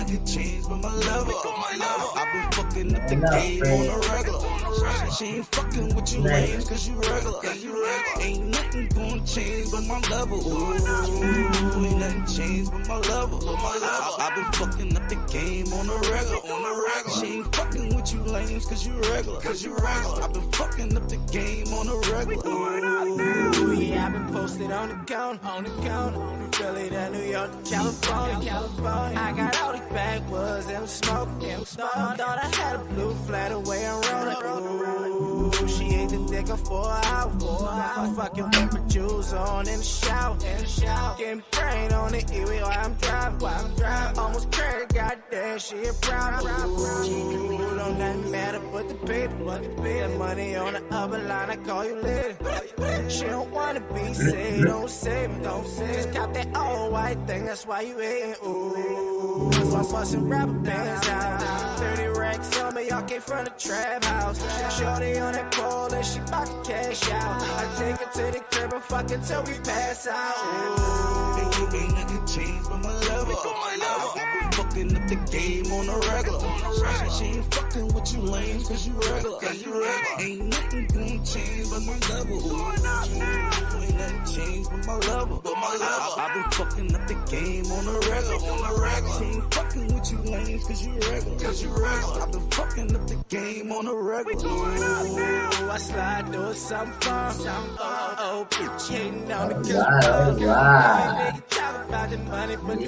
I can change, but my level. I've been fucking up the game on the regular. She ain't fucking with you lames, cause you regular. Ain't nothing gonna change but my level. Ooh, ain't nothing changed but my level. I've been fucking up the game on the regular. She ain't fucking with you lames, cause you regular. I've been fucking up the game on the regular. Ooh, yeah, I've been posted on the counter. From Philly to New York to California. I got all these backwoods and smoke. Thought I had a blue flat away and rolling. Ooh, she ate the dicker for an hour. I'm fucking with my jewels on in the shower. Getting brain on the E-way while I'm driving. Almost carried, goddamn, she a problem. Ooh, don't nothing matter but the paper. The money on the other line, I call you later. She don't wanna be saved, don't save me. Just cop that all white thing, that's why you hating. Ooh, so I'm busting rubber bands out. 30 racks on me, y'all came from the trap house. Shorty on that pole and she bout to cash out. I take her to the crib and fuck it till we pass out. Ooh, ain't nothing changed but my level. I've been fucking up the game on the regular. She ain't fucking with you lames, cause you regular. Ain't nothing gonna change but my level. Ain't nothing changed but my level. I've been fucking up the game on the regular. She ain't fucking with you lames, cause you regular. I've been fucking up the game on the regular. Ooh, I slide doing something fun. Oh, bitch, hating on me, cause you regular. Talk about the money, but the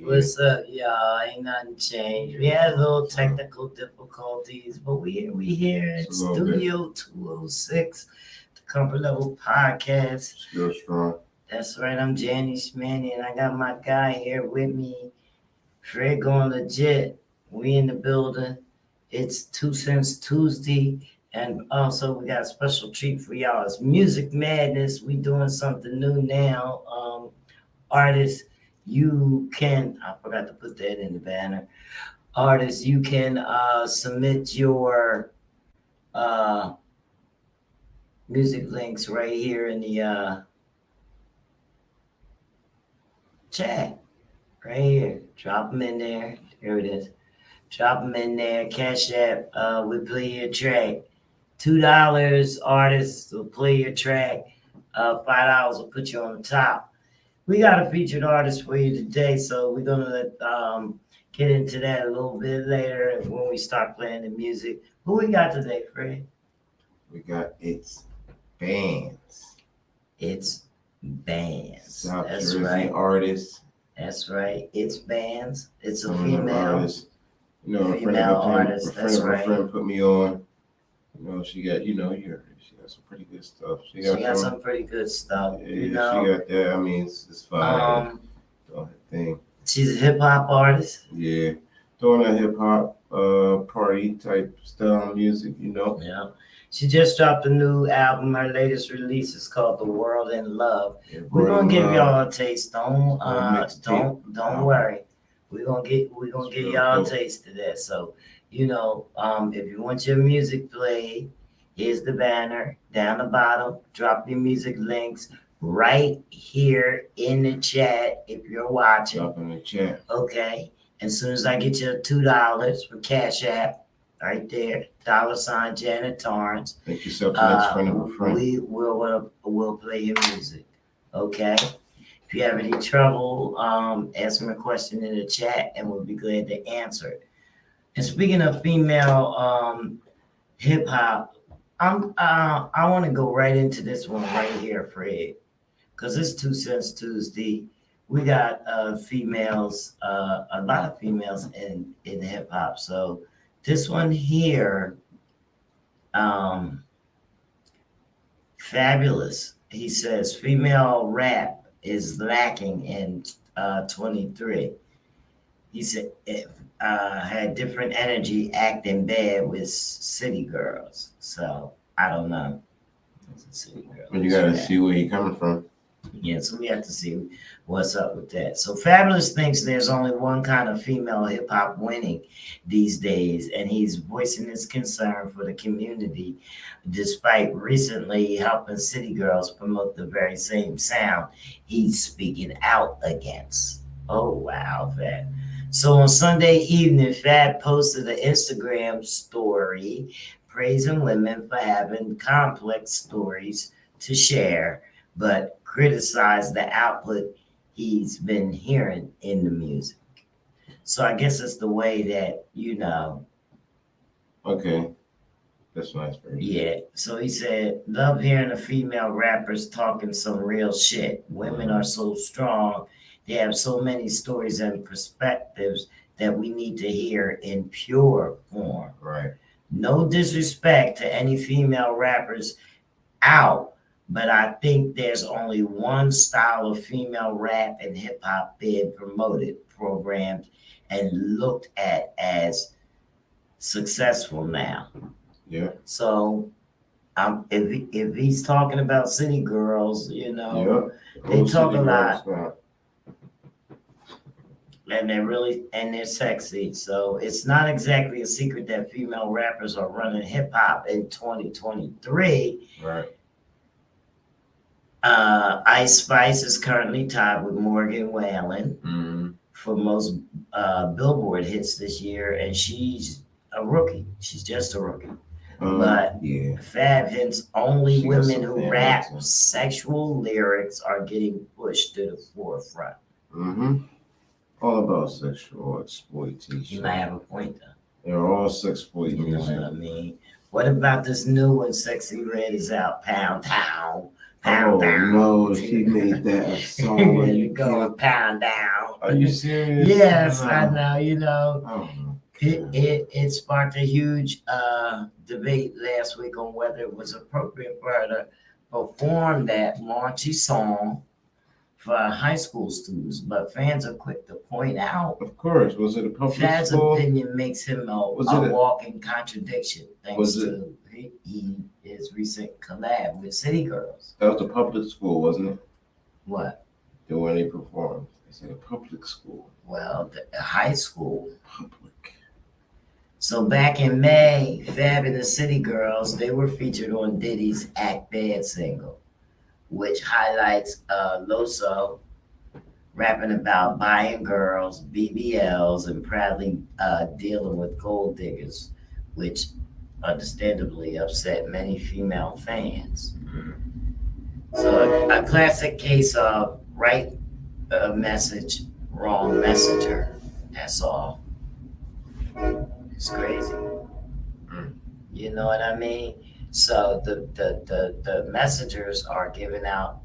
What's up, y'all? Ain't nothing changed. We had a little technical difficulties, but we here at Studio 206, the Comfort Level Podcast. Still strong. That's right. I'm Janny Schmanny, and I got my guy here with me, Fred Going Legit. We in the building. It's 2 Cents Tuesday. And also, we got a special treat for y'all. It's Music Madness. We doing something new now. Artists, you can, I forgot to put that in the banner. Artists, you can submit your music links right here in the chat. Right here. Drop them in there. Here it is. Drop them in there. Cash App. We play your track. $2 artists will play your track. $5 will put you on the top. We got a featured artist for you today, so we're gonna get into that a little bit later when we start playing the music. Who we got today, Fred? We got It's Bands. It's Bands. South That's Jersey right. Artist. That's right. It's Bands. It's a female artist. You know, female artist. A friend put me on. You know, she got, you heard her. She got some pretty good stuff. She got some pretty good stuff. Yeah, you know? she got that. I mean, it's fine. Doing her thing. She's a hip hop artist. Yeah, doing a hip hop party type style music. Yeah. She just dropped a new album. Her latest release is called "The World in Love." Yeah, we're gonna give y'all a taste. Don't worry. We're gonna get y'all a taste of that. So, if you want your music played, here's the banner down the bottom. Drop your music links right here in the chat if you're watching. Drop in the chat. Okay. As soon as I get you $2 for Cash App, right there, $ Janet Torrance. Make yourself the next friend of a friend. We'll play your music. Okay. If you have any trouble, ask me a question in the chat and we'll be glad to answer it. And speaking of female hip hop, I want to go right into this one right here, Fred, because it's 2 Cents Tuesday. We got females, a lot of females in hip hop. So this one here, Fabulous. He says female rap is lacking in 23. He said it had different energy acting bad with city girls. So I don't know. City girl. But you gotta see where he coming from. Yeah, so we have to see what's up with that. So Fabulous thinks there's only one kind of female hip hop winning these days, and he's voicing his concern for the community, despite recently helping City Girls promote the very same sound he's speaking out against. Oh wow, Fab. So on Sunday evening, Fab posted an Instagram story praising women for having complex stories to share, but criticized the output he's been hearing in the music. So I guess it's the way that, Okay, that's nice for you. yeah. So he said, love hearing the female rappers talking some real shit. Women are so strong. They have so many stories and perspectives that we need to hear in pure form. Right. No disrespect to any female rappers out, but I think there's only one style of female rap and hip hop being promoted, programmed, and looked at as successful now. Yeah. So, if he's talking about City Girls, Yeah. they talk a City lot. Girls, And they're sexy. So it's not exactly a secret that female rappers are running hip hop in 2023. right. Ice Spice is currently tied with Morgan Wallen Mm-hmm. for most Billboard hits this year, and she's a rookie. She's just a rookie. But yeah. Fab hints only She got women some who fan rap base, sexual lyrics are getting pushed to the forefront. Mm-hmm. All about sexual You exploitation. might have a point though. They're all sexploit You know what music. I mean? What about this new one, Sexy Red is out, Pound Town. Pound Oh Down. no, she made that a song where you Go can't. Pound Down. Are you serious? Yes, No. I know, I don't know. It sparked a huge debate last week on whether it was appropriate for her to perform that raunchy song for high school students. But fans are quick to point out Of course. Was it a public Fab's school? opinion makes him a Was it a- walking contradiction thanks Was it- to his recent collab with City Girls. That was a public school, wasn't it? What? The one they performed. They said a public school. Well, the high school. Public. So back in May, Fab and the City Girls, they were featured on Diddy's Act Bad single, which highlights Loso rapping about buying girls, BBLs, and proudly dealing with gold diggers, which understandably upset many female fans. So a classic case of right message, wrong messenger. That's all. It's crazy. You know what I mean? So the messengers are giving out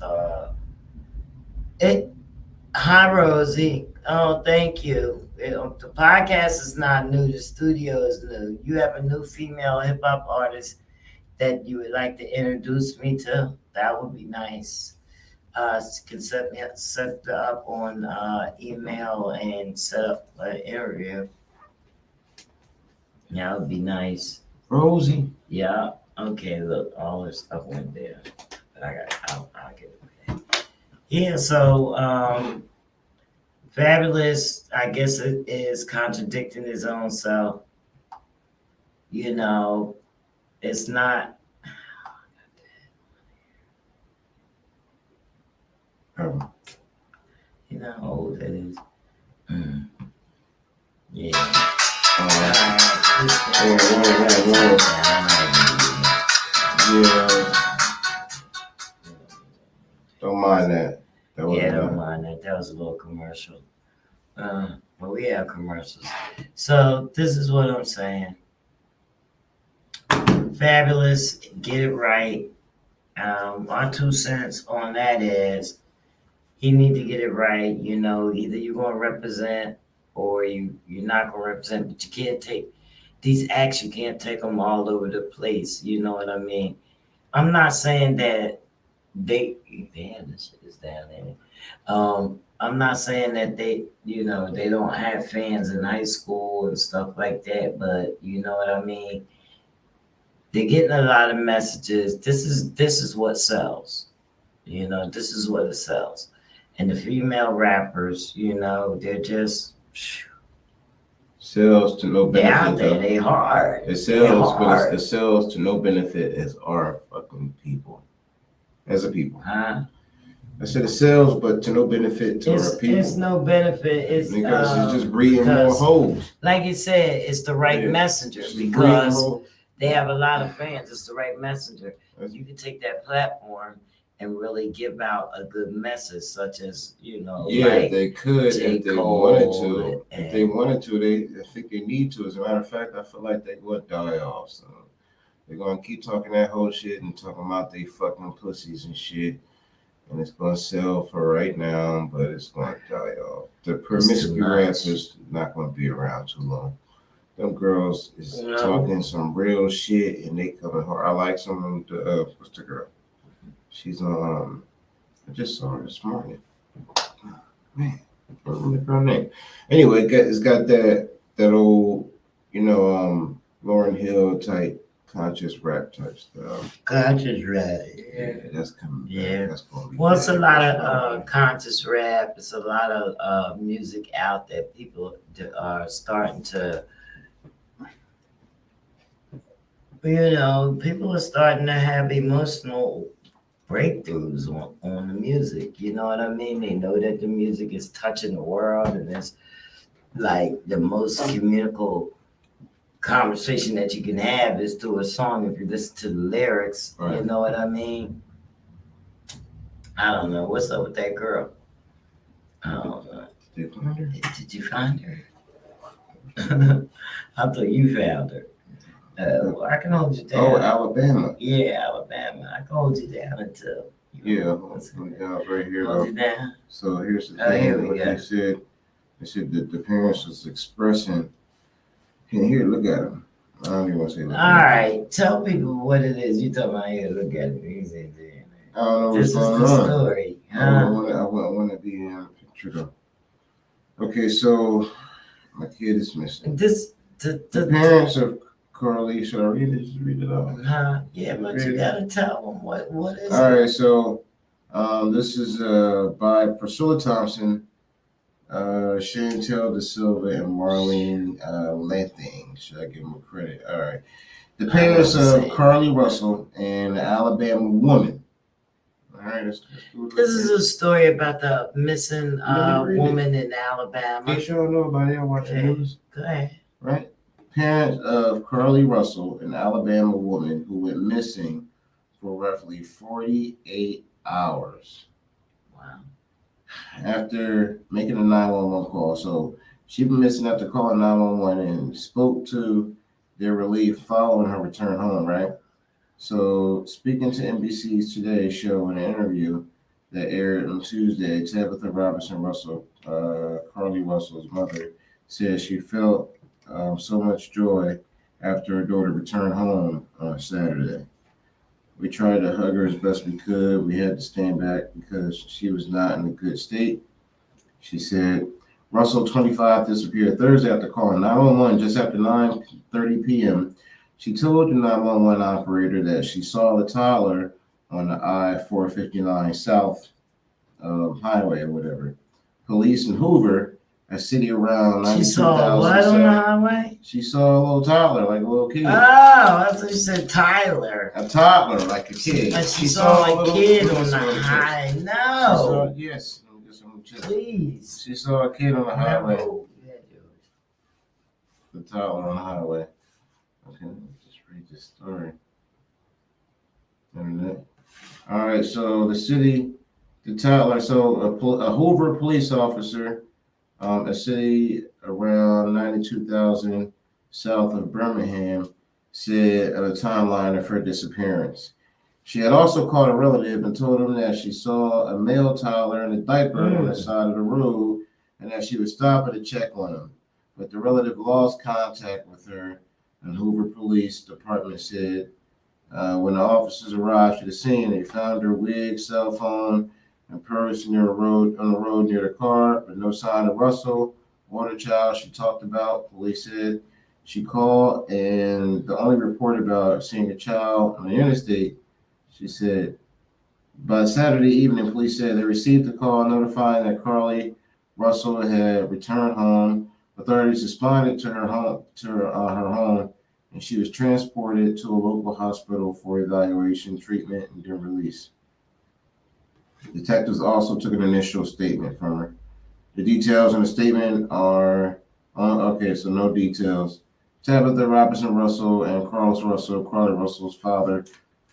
it. Hi Rosie. Oh, thank you. The podcast is not new. The studio is new. You have a new female hip hop artist that you would like to introduce me to? That would be nice. Can set up on email and set up an interview. Yeah, that would be nice. Rosie. Yeah. Okay. Look, all this stuff went there, but I'll get it back. Yeah. So, Fabulous. I guess it is contradicting his own self. You know, it's not. Oh. You know how old that is. Yeah. Yeah. Don't mind that. That was Yeah, don't mind that. That was a little commercial. But we have commercials. So this is what I'm saying. Fabulous, get it right. My 2 cents on that is he need to get it right. You know, either you're gonna represent or you're not gonna represent, but you can't take these acts, you can't take them all over the place. You know what I mean? I'm not saying that damn, this shit is down there. I'm not saying that they don't have fans in high school and stuff like that, but you know what I mean? They're getting a lot of messages. This is what sells. You know, this is what it sells. And the female rappers, you know, they're just Sells to no they're out benefit there. though. They hard. It They sells, but hard. it sells to no benefit as our fucking people. As a people. Huh? I said it sells, but to no benefit to our people. It's no benefit. It's because it's just breeding more because, hoes. like you said, it's the right Yeah. messenger It's just breeding because hoes. they have a lot of fans. It's the right messenger. That's- You can take that platform and really give out a good message, such as, you know, Yeah, like they could J. if they Cole wanted to. If they and- wanted to, I think they need to. As a matter of fact, I feel like they would die off. So they're gonna keep talking that whole shit and talking about they fucking pussies and shit. And it's gonna sell for right now, but it's gonna die off. The promiscuous much. is not gonna be around too long. Them girls is No. talking some real shit and they coming hard. I like some of the what's the girl? She's on I just saw her this morning. Man, I don't remember her name. Anyway, it's got that old, you know, Lauryn Hill type conscious rap type stuff. conscious rap. Yeah, that's coming back. Yeah. That's gonna be Well, it's a bad. lot That's of conscious rap. It's a lot of music out there. People are starting to, you know, people are starting to have emotional breakthroughs on the music. You know what I mean? They know that the music is touching the world and it's like the most communicable conversation that you can have is through a song if you listen to the lyrics. Right. You know what I mean? I don't know. What's up with that girl? I don't know. Did you find her? Did you find her? I thought you found her. Well, I can hold you down. Oh, Alabama. Yeah, Alabama. I can hold you down until you Yeah, what's it? yeah, right here. Hold you down. So here's the Oh, thing. here we What go. they said that the parents was expressing. And here, look at them. I don't even want to say. All Look right, tell people what it is. You talking about here? Look at me. He said, I don't know this what's is going the on. story. I Huh? want to be in the picture though. Okay, so my kid is missing. This The the parents of Carly, should I read it? Just read it out. yeah, but you gotta tell them what is All it? right, so this is by Priscilla Thompson, Chantel De Silva, and Marlene Lathing. Should I give them credit? All right. The parents of Carly Russell and an Alabama woman. All right, let's go. This is a story about the missing Let me read woman in Alabama. Make sure I know about it. I watch the Okay. news. Go ahead. Right? Parents of Carly Russell, an Alabama woman who went missing for roughly 48 hours Wow. after making a 911 call. So she'd been missing after calling 911 and spoke to their relief following her return home, right? So speaking to NBC's Today show in an interview that aired on Tuesday, Tabitha Robinson Russell, Carly Russell's mother, said she felt so much joy after her daughter returned home on Saturday. We tried to hug her as best we could. We had to stand back because she was not in a good state. She said, Russell, 25, disappeared Thursday after calling 911 just after 9:30 p.m. She told the 911 operator that she saw the toddler on the I-459 South highway or whatever. Police in Hoover, a city around She saw what on the highway? She saw a little toddler, like a little kid. Oh, I thought you said Tyler. A toddler, like a kid. But she saw a little- kid little- on the little- high. She No. saw, yes. Let me get some chips. Please. She saw a kid on the highway. No. Yeah, George. The toddler on the highway. Okay, let's just read this story. Internet. All right, so the toddler, so a Hoover police officer, a city around 92,000 south of Birmingham, said at a timeline of her disappearance. She had also called a relative and told him that she saw a male toddler in a diaper on the side of the road and that she would stop to check on him. But the relative lost contact with her, and Hoover Police Department said when the officers arrived to the scene, they found her wig, cell phone, and purse on the road near the car, but no sign of Russell or the child she talked about. Police said she called, and the only report about seeing a child on the interstate, she said, By Saturday evening, police said they received a call notifying that Carly Russell had returned home. Authorities responded to her home, and she was transported to a local hospital for evaluation, treatment, and then release. Detectives also took an initial statement from her. The details in the statement are so no details. Tabitha Robinson Russell and Carlos Russell, Carly Russell's father,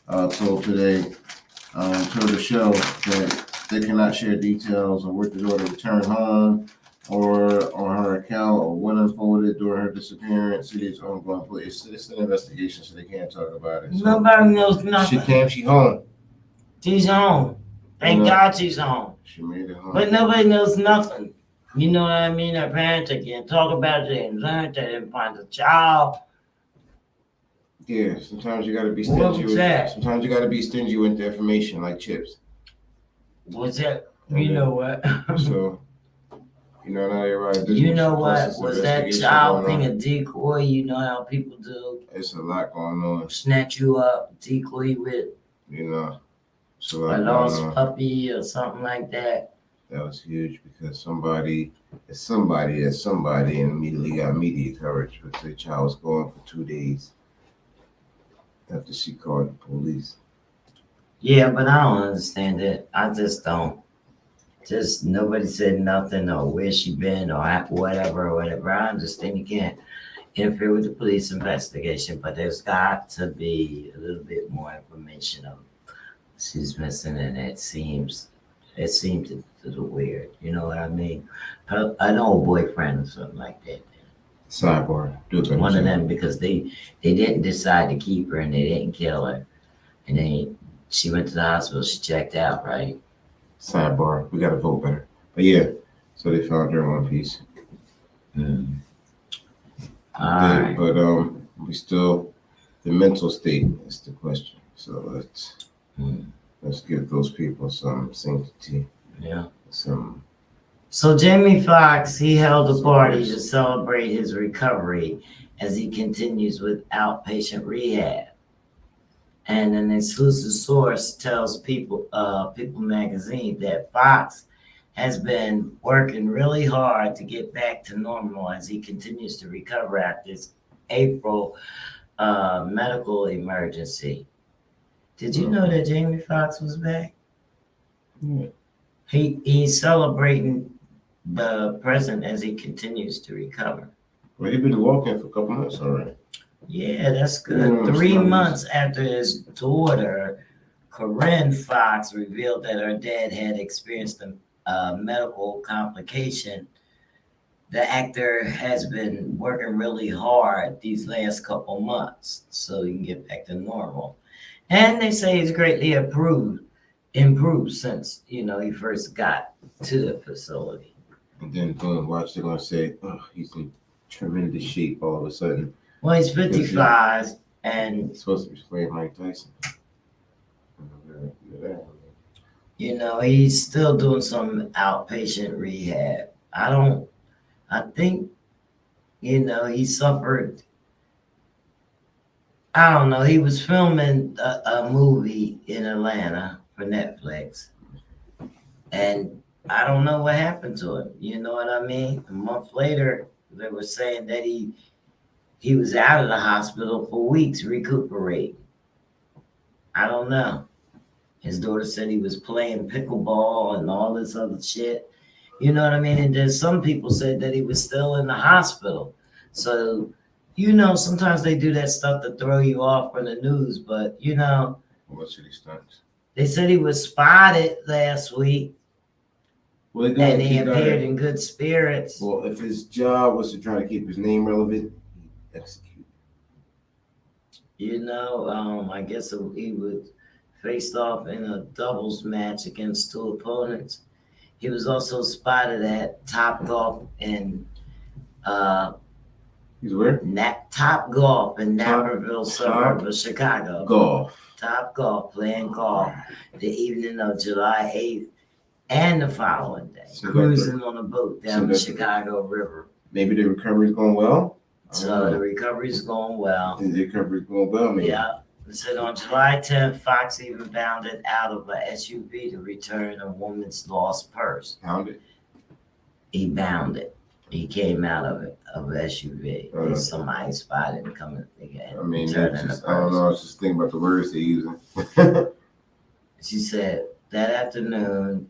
told the show that they cannot share details on where the daughter returned home or on her account or what unfolded during her disappearance. It is ongoing. It's an investigation, so they can't talk about it. So Nobody knows nothing. she home. She's home. Thank God she's home. She made it home. But nobody knows nothing. You know what I mean? Her parents can't talk about it. They didn't find the child. Yeah, sometimes you gotta be stingy sometimes you gotta be stingy with the information, like chips. What's that? You know what? So, not everybody. You know what? Was that child thing a decoy? You know how people do. It's a lot going on. Snatch you up, decoy with. It's a lost puppy or something like that. That was huge because somebody immediately got media coverage because their child was gone for 2 days after she called the police. Yeah, but I don't understand it. I just don't. Just nobody said nothing or where she been or whatever. I understand you can't interfere with the police investigation, but there's got to be a little bit more information of she's missing, and it seems a little weird. You know what I mean? An old boyfriend or something like that. Sidebar. One of them, because they didn't decide to keep her and they didn't kill her, and she went to the hospital. She checked out, right? Sidebar. We gotta vote better. But yeah, so they found her in one piece. Right. But we still, the mental state is the question. So let's give those people some sanctity. Yeah. Some. So Jamie Foxx, he held a party to celebrate his recovery as he continues with outpatient rehab. And an exclusive source tells People magazine that Foxx has been working really hard to get back to normal as he continues to recover after this April medical emergency. Did you know that Jamie Foxx was back? Yeah. He's celebrating the present as he continues to recover. Well, he's been walking for a couple months already. Yeah, that's good. 3 months after his daughter, Corinne Foxx, revealed that her dad had experienced a medical complication, the actor has been working really hard these last couple months so he can get back to normal. And they say he's greatly improved since, he first got to the facility. And then watch, they're going to say, he's in tremendous shape all of a sudden. Well, he's 55 and he's supposed to be playing Mike Tyson. He's still doing some outpatient rehab. I think, he suffered. I don't know. He was filming a movie in Atlanta for Netflix. And I don't know what happened to him. You know what I mean? A month later, they were saying that he was out of the hospital for weeks recuperating. I don't know. His daughter said he was playing pickleball and all this other shit. You know what I mean? And then some people said that he was still in the hospital. So, sometimes they do that stuff to throw you off from the news, but, What should he start? They said he was spotted last week. Well, and he appeared in good spirits. Well, if his job was to try to keep his name relevant, he'd execute. I guess he was faced off in a doubles match against 2 opponents. He was also spotted at Top Golf in He's where? Top Golf in Naperville suburb of Chicago. Top Golf, playing golf the evening of July 8th and the following day, cruising on a boat down the Chicago River. Maybe the recovery's going well? So the recovery's going well. The recovery's going well, maybe. Yeah. It said on July 10th, Fox even bounded out of a SUV to return a woman's lost purse. Found it. He bounded. He came out of it, of an SUV. Uh, Somebody spotted him coming again. I mean, returning that's the just, I don't purse. know. I was just thinking about the words they're using. She said that afternoon,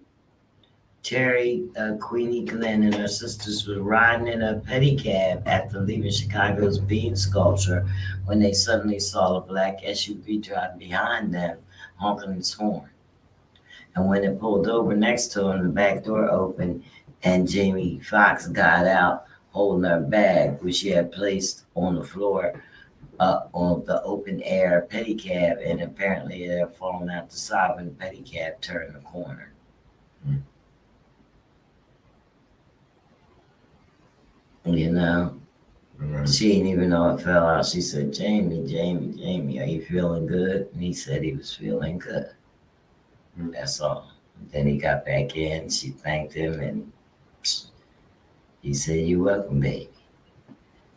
Terry, Queenie Glenn, and her sisters were riding in a pedicab after leaving Chicago's Bean Sculpture when they suddenly saw a black SUV drive behind them, honking its horn. And when it pulled over next to them, the back door opened and Jamie Foxx got out holding her bag, which she had placed on the floor on the open air pedicab, and apparently it had fallen out the side when the pedicab turned the corner. You know, Right. she didn't even know it fell out. She said, Jamie, are you feeling good? And he said he was feeling good. That's all. Then he got back in. She thanked him, and he said, "You're welcome, baby."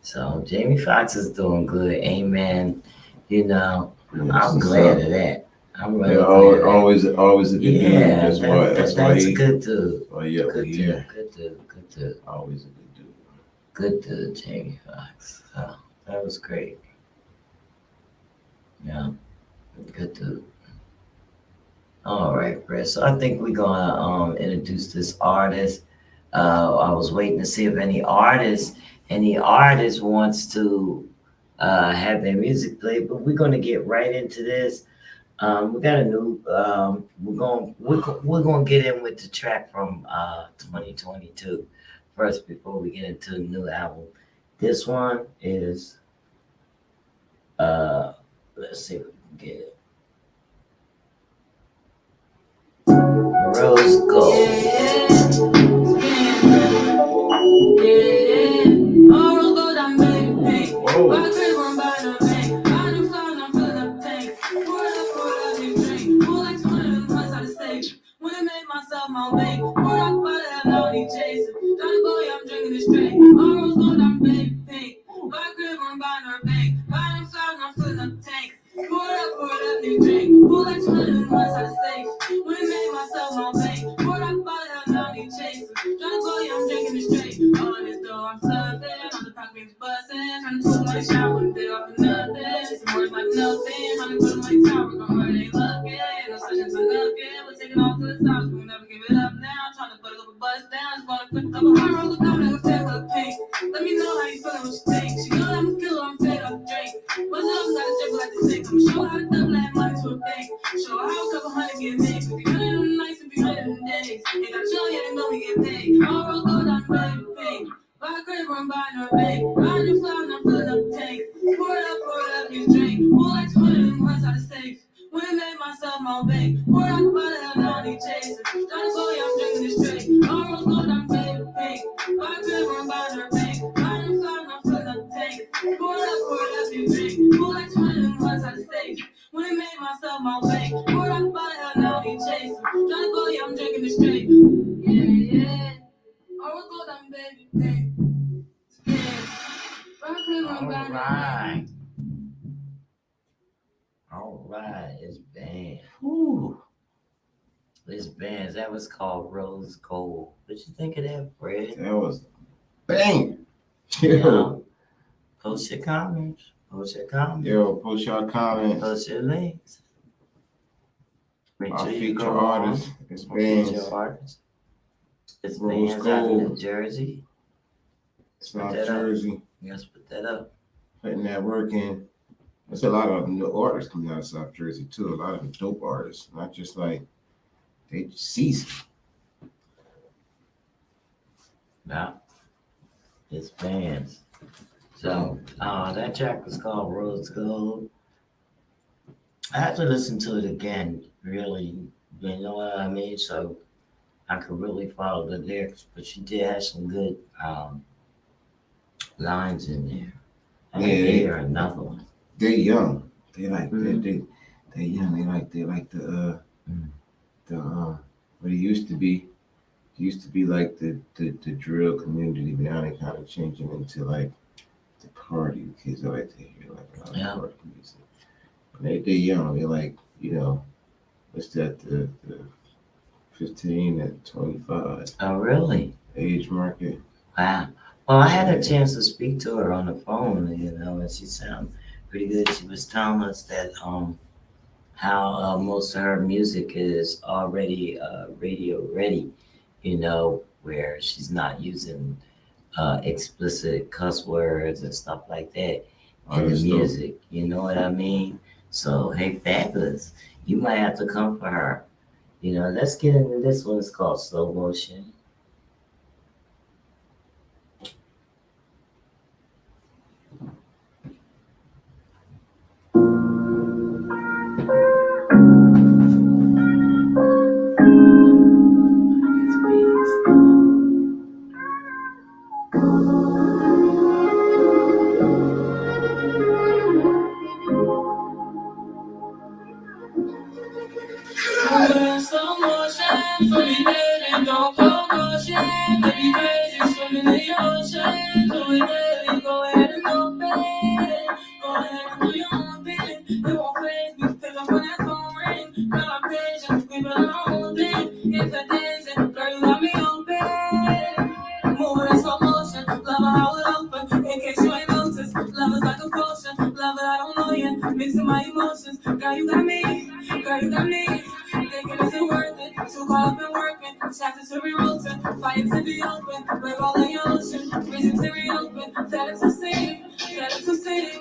So Jamie Foxx is doing good. Amen. You know, I'm glad of that. I'm really Yeah, glad of that. always a good dude. Yeah, That's why that's a he. good dude. Oh yeah, Good yeah. dude. Good dude. Good dude. Always a good dude. Good dude, Jamie Foxx. So that was great. Yeah, good dude. All right, Chris. So I think we're gonna introduce this artist. I was waiting to see if any artist wants to have their music played, but we're gonna get right into this. We got a new. We're gonna get in with the track from 2022 first before we get into the new album. This one is let's see if we can get it. Rose Gold. All right, it's band. Whew. This band, that was called Rose Gold. What you think of that, Fred? That was bang. Yeah. Post your comments. Post your comments. Yo, post your comments. Post your links. Make Our sure you feature go artist. It's bands. Feature artist. It's Rose bands out of Gold. New Jersey. South that up. Jersey. Let's put that up. Putting that work in. There's a lot of new artists coming out of South Jersey too. A lot of dope artists, not just like they just seasoned. Yeah. It's bands. So that track was called Rose Gold. I have to listen to it again, really. You know what I mean? So I could really follow the lyrics, but she did have some good lines in there. I Yeah, think they- hear another one. They're young. They like Mhm. they're young. They like the what it used to be. It used to be like the drill community, but now they kind of changing into like the party kids. I like to hear like a lot of Yeah. party music. They young. They're like, what's that? The 15 and 25 Oh, really? age market. Wow. Well, I had a chance to speak to her on the phone, and she sounded pretty good. She was telling us that how most of her music is already radio ready, where she's not using explicit cuss words and stuff like that Oh, in the that's dope. music. You know what I mean? So, hey, fabulous. You might have to come for her. Let's get into this one. It's called Slow Motion. Slow motion for me, baby, don't go motion. Baby, crazy, swimming in the ocean. Do it, baby, go ahead and open it. Go ahead and do your own thing. It won't phase me, pick up when that phone ring. Girl, I'm patient, we build our own thing. If it dancing, girl, you got me open. Moving in slow motion, love how it open. In case you ain't noticed, love is like a potion. Love it, I don't know yet, mixing my emotions. Girl, you got me, girl, you got me. Thinking is it worth it? Too caught up in working, chapters to rewrite, fire to be open, break all in your ocean, reason to reopen, that is to see,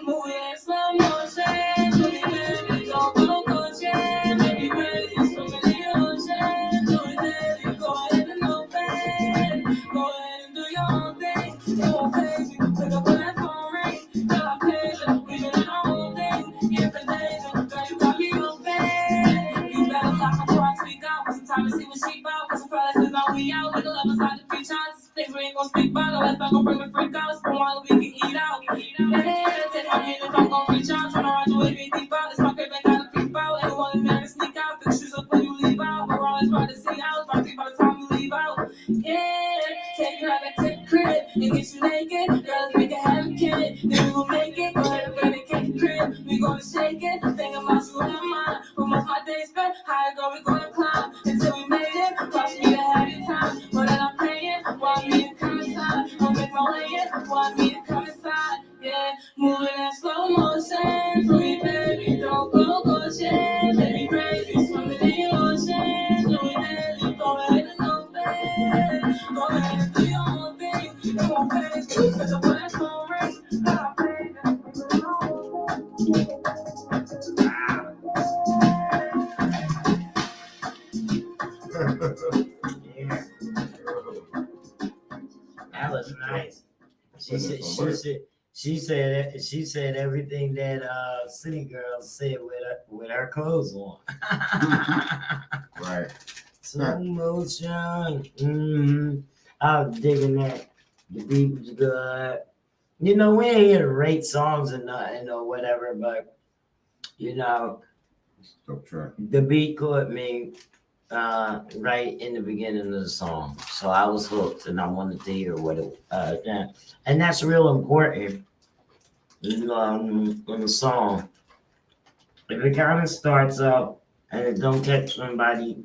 moving in slow motion, moving baby, don't go coaching, baby crazy, swimming in your ocean, do it baby, go ahead and open, go ahead and do your own thing, it won't phase you, pick up on that phone ring, girl I'm patient, we been in our own thing, if it days, girl you got me open, you better lock before I speak out, some time to see what she about, cause the fellas is now we out, nigga love us like the 3 chances, things we ain't gon' speak about, no that's not gon' bring the freak out, but while we can eat out, yeah, take my hand if I'm gon' reach out, turn around you with me deep out, this my crib ain't gotta creep out, anyone in there to sneak out, pick shoes up when you leave out, we're always trying to see out, by the time you leave out, yeah, take her out that tip crib, and get you naked, girl, we can have a kid, then we will make it, go ahead and grab a cake crib, we gonna shake it, think about you in my mind, but most my days spent, higher girl, we gonna climb, until we made it, cost me to have your time, but then I'm paying, want me to come inside, I'll make my way in, want me to come inside, yeah, moving in slow motion, for me baby, don't go motion, baby crazy, swimming in your ocean, do it baby, go ahead and open, go ahead and do your own thing, it won't phase you, cause the black phone ring, I'm paying, Yeah, that was nice. She said everything that City Girl said with her clothes on. Right. Slow motion. I was digging that. The beat was good. We ain't here to rate songs or nothing or whatever, but Dope track. the beat caught me right in the beginning of the song, so I was hooked, and I wanted to hear what it. And that's real important. On the song, if it kind of starts up and it don't catch somebody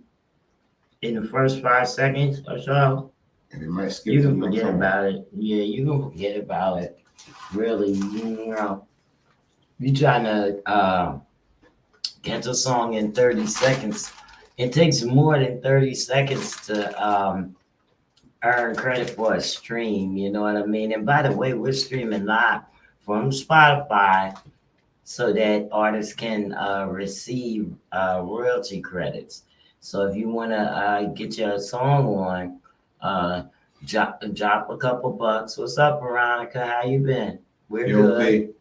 in the first 5 seconds or so, And it might skip you to can the next forget song. about it. Yeah, you can forget about it. Really, you trying to catch a song in 30 seconds. It takes more than 30 seconds to earn credit for a stream. You know what I mean? And by the way, we're streaming live from Spotify so that artists can receive royalty credits. So if you want to get your song on, drop a couple bucks. What's up, Veronica? How you been? We're good.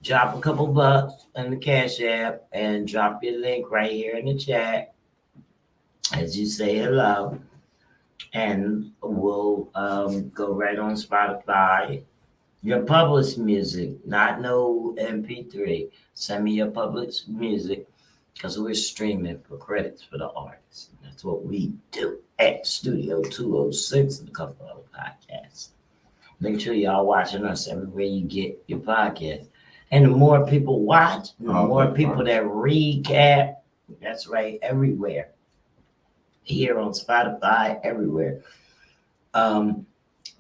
Drop a couple bucks in the Cash App and drop your link right here in the chat as you say hello. And we'll go right on Spotify. Your published music, not no MP3. Send me your published music because we're streaming for credits for the artists. That's what we do at Studio 206 and a couple other podcasts. Make sure y'all watching us everywhere you get your podcast. And the more people watch, the Oh, more that people part. that recap. That's right, everywhere. Here on Spotify, everywhere.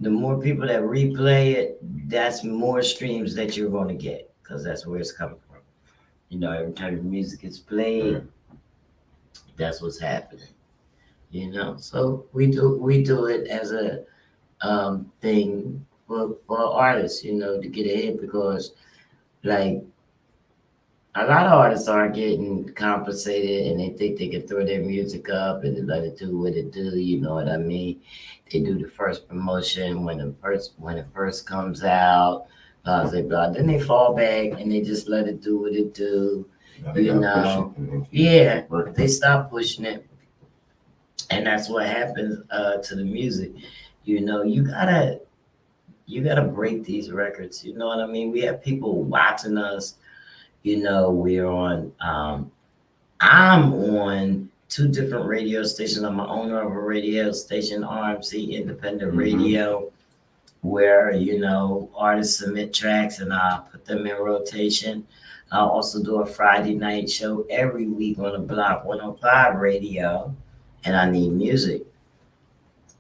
The more people that replay it, that's more streams that you're going to get because that's where it's coming from. You know, every time your music is played, that's what's happening. You know, so we do it as a thing for artists, you know, to get ahead because like a lot of artists are getting compensated and they think they can throw their music up and let it do what it do, you know what I mean? They do the first promotion when it first comes out, blah blah blah. Then they fall back and they just let it do what it do. Now they You gotta push know, it and then keep yeah, working. they stop pushing it. And that's what happens to the music. You know, you gotta break these records. You know what I mean? We have people watching us. You know, I'm on two different radio stations. I'm an owner of a radio station, RMC Independent Radio, where, you know, artists submit tracks and I put them in rotation. I also do a Friday night show every week on the Block 105 radio, and I need music.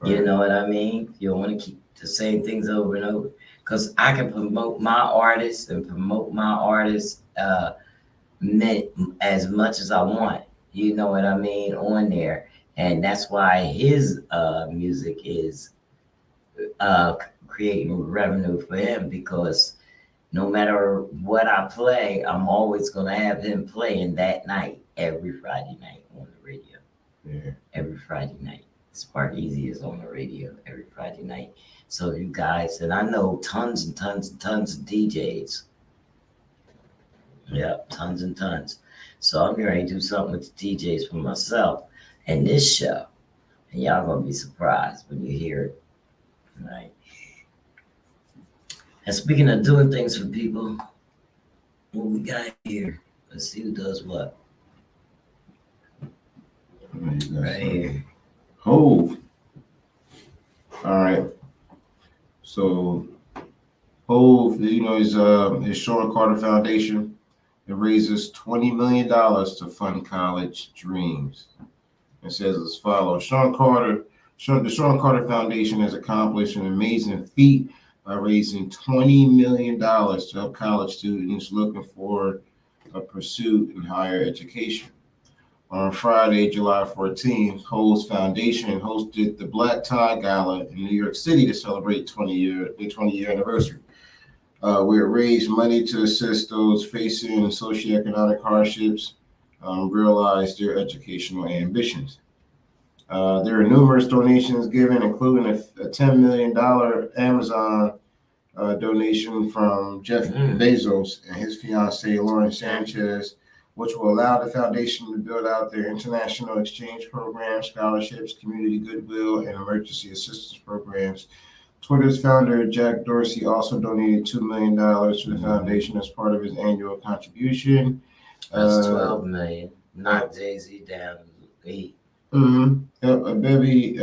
You know what I mean? You don't want to keep the same things over and over. Because I can promote my artists and promote my artists as much as I want. You know what I mean? On there. And that's why his music is creating revenue for him because no matter what I play, I'm always going to have him playing that night, every Friday night on the radio. Yeah. Every Friday night. Spark Easy is on the radio every Friday night. So you guys, and I know tons and tons and tons of DJs. Yeah, tons and tons. So I'm going to do something with the DJs for myself and this show. And y'all going to be surprised when you hear it. Right. And speaking of doing things for people, what we got here? Let's see who does what. Right here. Hove. All right. So Hove, you know, his Sean Carter Foundation, it raises $20 million to fund college dreams. It says as follows: the Sean Carter Foundation has accomplished an amazing feat by raising $20 million to help college students looking for a pursuit in higher education. On Friday, July 14th, Hove's Foundation hosted the Black Tie Gala in New York City to celebrate the 20-year anniversary, where it raised money to assist those facing socioeconomic hardships realize their educational ambitions. There are numerous donations given, including a $10 million Amazon donation from Jeff Bezos and his fiancee, Lauren Sanchez, which will allow the foundation to build out their international exchange programs, scholarships, community goodwill, and emergency assistance programs. Twitter's founder, Jack Dorsey, also donated $2 million to the foundation as part of his annual contribution. That's $12 million. Knock Jay-Z down to 8. A bevy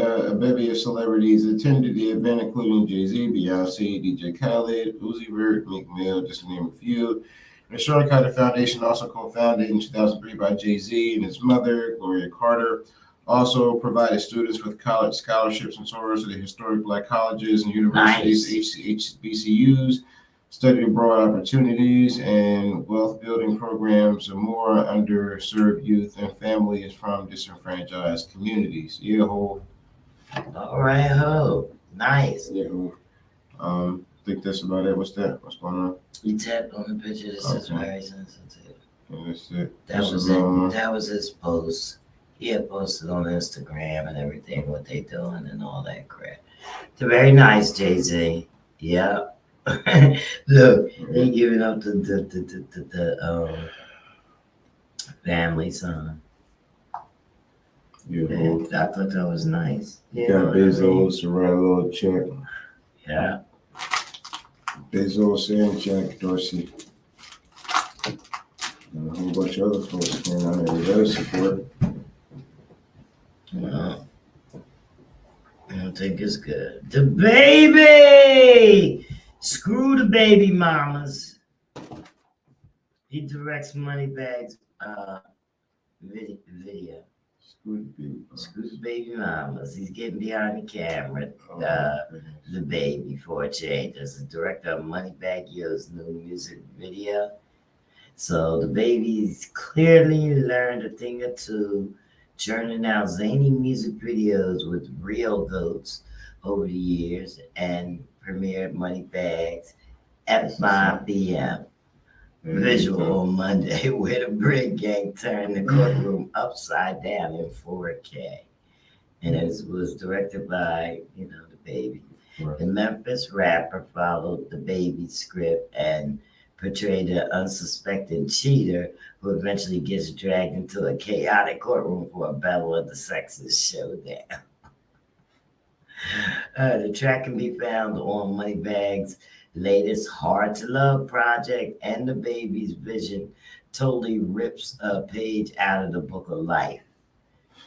of celebrities attended the event, including Jay-Z, Beyonce, DJ Khaled, Uzi Vert, Meek Mill, just to name a few. The Sean Carter Foundation, also co-founded in 2003 by Jay-Z and his mother, Gloria Carter, also provided students with college scholarships and tours to the historic Black colleges and universities, HBCUs, study abroad opportunities, and wealth building programs of more underserved youth and families from disenfranchised communities. Yeah, Hove. All right, Hove. Nice. Yeah, Hove. I think that's about it. What's that? What's going on? You tapped on the picture that says very sensitive. Yeah, that's it. That was it. That was his post. He had posted on Instagram and everything, what they doing and all that crap. They're very nice, Jay-Z. Yeah. Look, they giving up the family son. Yeah, And I thought that was nice. You got Bezos to write a little check. Yeah. Bezos and Jack Dorsey. And a whole bunch of other folks came out there with their support. No. I don't think it's good. The baby! Screw the baby mamas. He directs Moneybags video. Screw the Baby Mamas. He's getting behind the camera. The baby for a change as the director of Moneybag Yo's new music video. So the baby's clearly learned a thing or two, churning out zany music videos with real goats over the years, and premiered Moneybags at 5 p.m. Visual on Monday, where the Brick Gang turned the courtroom upside down in 4K. And it was directed by, the baby. Right. The Memphis rapper followed the baby's script and portrayed an unsuspecting cheater who eventually gets dragged into a chaotic courtroom for a battle of the sexes showdown. The track can be found on Moneybags' latest Hard to Love project, and the baby's vision totally rips a page out of the book of life.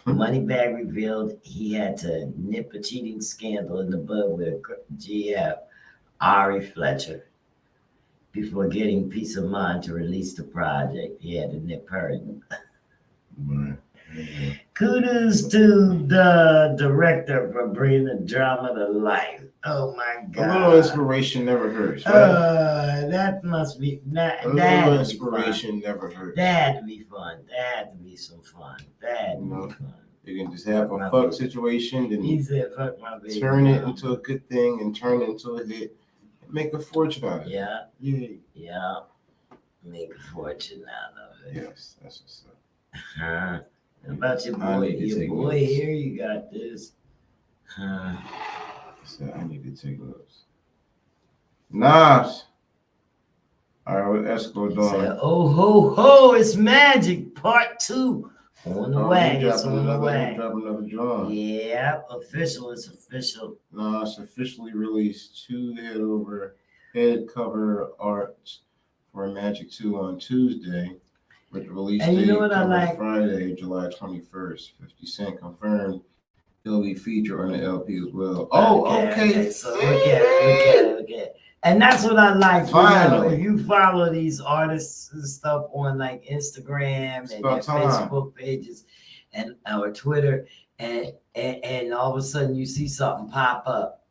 Moneybag revealed he had to nip a cheating scandal in the bud with GF Ari Fletcher before getting peace of mind to release the project. He had to nip her. Kudos to the director for bringing the drama to life. Oh my God! A little inspiration never hurts. Right? That must be that. A little inspiration never hurts. That had to be fun. That had to be some fun. That had to be fun. You can just have a fuck situation, then he said, "Fuck my baby." Turn it into a good thing and turn it into a hit. And make a fortune out of it. Yeah. Yeah. Make a fortune out of it. Yes, that's what's up. How about your boy? Your boy notes. Here, you got this. So I need to take notes. Nas. All right, what Esco doing? Said, oh ho ho! It's Magic Part 2 on the way. It's on the way. Drop another drum. Yeah, official. It's official. No, it's officially released. 2 head cover art for Magic 2 on Tuesday, with the release date coming Friday, July 21st. 50 Cent confirmed he'll be featured on the LP as well. Okay. So look at it. And that's what I like. Finally. If you follow these artists and stuff on like Instagram and their Facebook pages and or Twitter, and all of a sudden you see something pop up.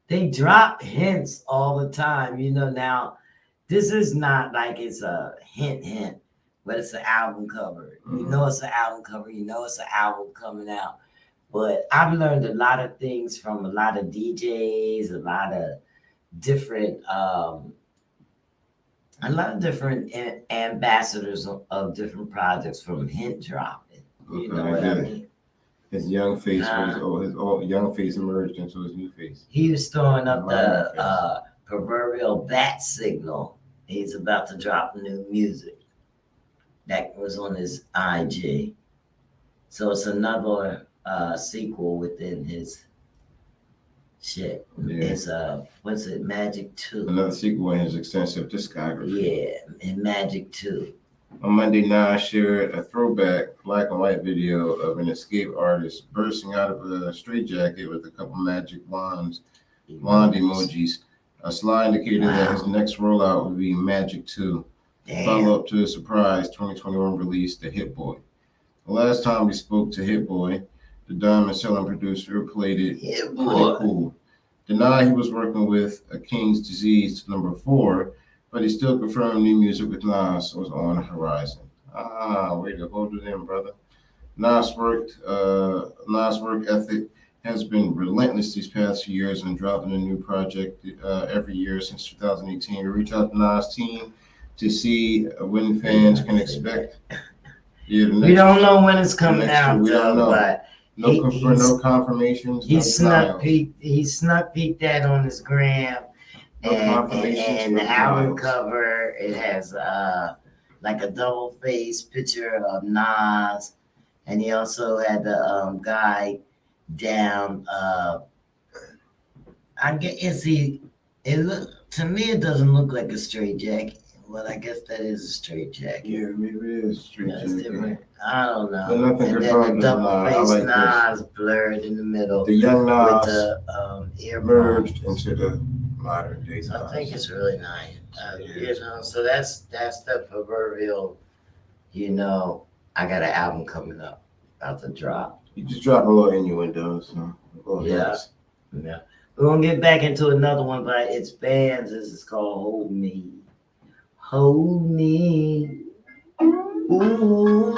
They drop hints all the time. Now this is not like it's a hint, but it's an album cover. Mm-hmm. You know it's an album cover. You know it's an album coming out. But I've learned a lot of things from a lot of DJs, a lot of different ambassadors of different projects from hint dropping. You know what I mean? His young face his young face emerged into his new face. He was throwing up the proverbial bat signal. He's about to drop new music. That was on his IG. So it's another sequel within his shit. Yeah. It's what's it, Magic 2. Another sequel in his extensive discography. Yeah, in Magic 2. On Monday, Nas shared a throwback black and white video of an escape artist bursting out of a straitjacket with a couple magic wand emojis. A sly indicator that his next rollout would be Magic 2. Follow up to a surprise 2021 release, The Hit Boy. The last time we spoke to Hit Boy, the diamond selling producer played it pretty cool. Denied he was working with A King's Disease #4, but he still confirmed new music with Nas was on the horizon. Way to hold it in, brother. Nas' work ethic has been relentless these past few years and dropping a new project every year since 2018. We reach out to Nas' team to see when fans can expect. We don't know when it's coming out, but no confirmations. He snuck peeked that on his gram, and the album cover it has like a double face picture of Nas, and he also had the guy down. I guess to me it doesn't look like a straight jacket. Well, I guess that is a straight jacket. Yeah, maybe it is straight jacket. I don't know. But nothing and then the double face Nas blurred in the middle. The young Nas with the ear merged into the modern day I times. think it's really nice. You know, so that's the proverbial, you know, I got an album coming up, about to drop. You just drop a little innuendo, so a little Yeah. hints. Yeah. We're gonna get back into another one, but it's bands. This is called Hold Me. Hold Me. Ooh.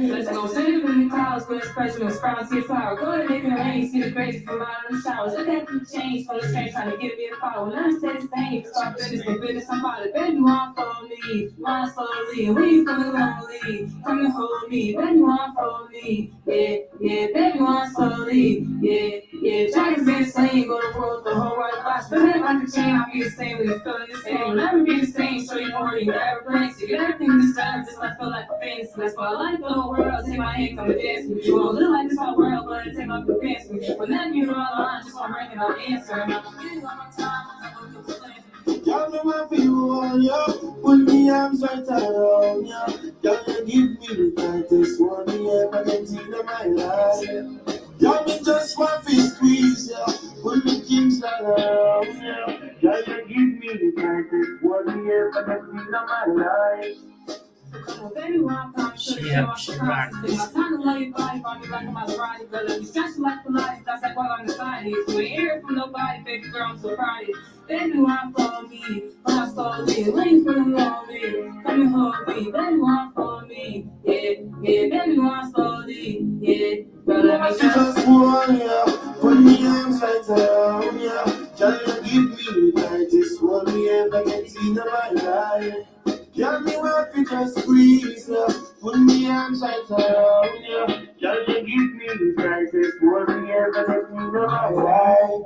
Let's go save in the clouds, but it's special, sprouts your flower. Go to make it rain, see the crazy come out of the showers. Look at the change from the strange trying to give me a power. Now it's this thing, start business, the business, somebody. Baby, want for me, want slowly. When you feeling lonely, come and hold me. Baby, want for me, yeah, yeah. Baby, want slowly, yeah, yeah. Dragons been slain, go to world, the whole world box. But then like the chain, I'll be the same when you're feeling the same. You'll never be the same, so you worry, you never bring. So get everything this time, just like feel like a fantasy. That's why I like the whole world. Take my hand, come and dance with me. You won't live like this whole world, but it take off your pants with me. Whenever you're on the line, just want to ring and I'll answer. And I'm getting on my time, I'm going to plan. Y'all know my view on you. Put me arms right around you. Y'all you give me the tightest one you ever get in my life. Y'all me just want to squeeze ya. Put me things around ya. Y'all you give me the tightest one you ever get in my life. Well, baby, when I come, show you how I surprise you. My time to love your body, body like a Maserati. Girl, let me stretch you like Pilates, that's like while I'm inside you. You ain't hear it from nobody, baby girl, I'm so proud of you. Baby, when I follow me, when I slowly, when you feeling lonely, come and hold me. Baby, when I follow me, yeah, yeah. Baby, when I slowly, yeah. Girl, let me just want ya. Put me arms right around ya. Y'all you give me the tightest one you ever get in my life. Y'all me want to just squeeze ya. Put me arms right around ya. Y'all you give me the tightest one you ever get in my life.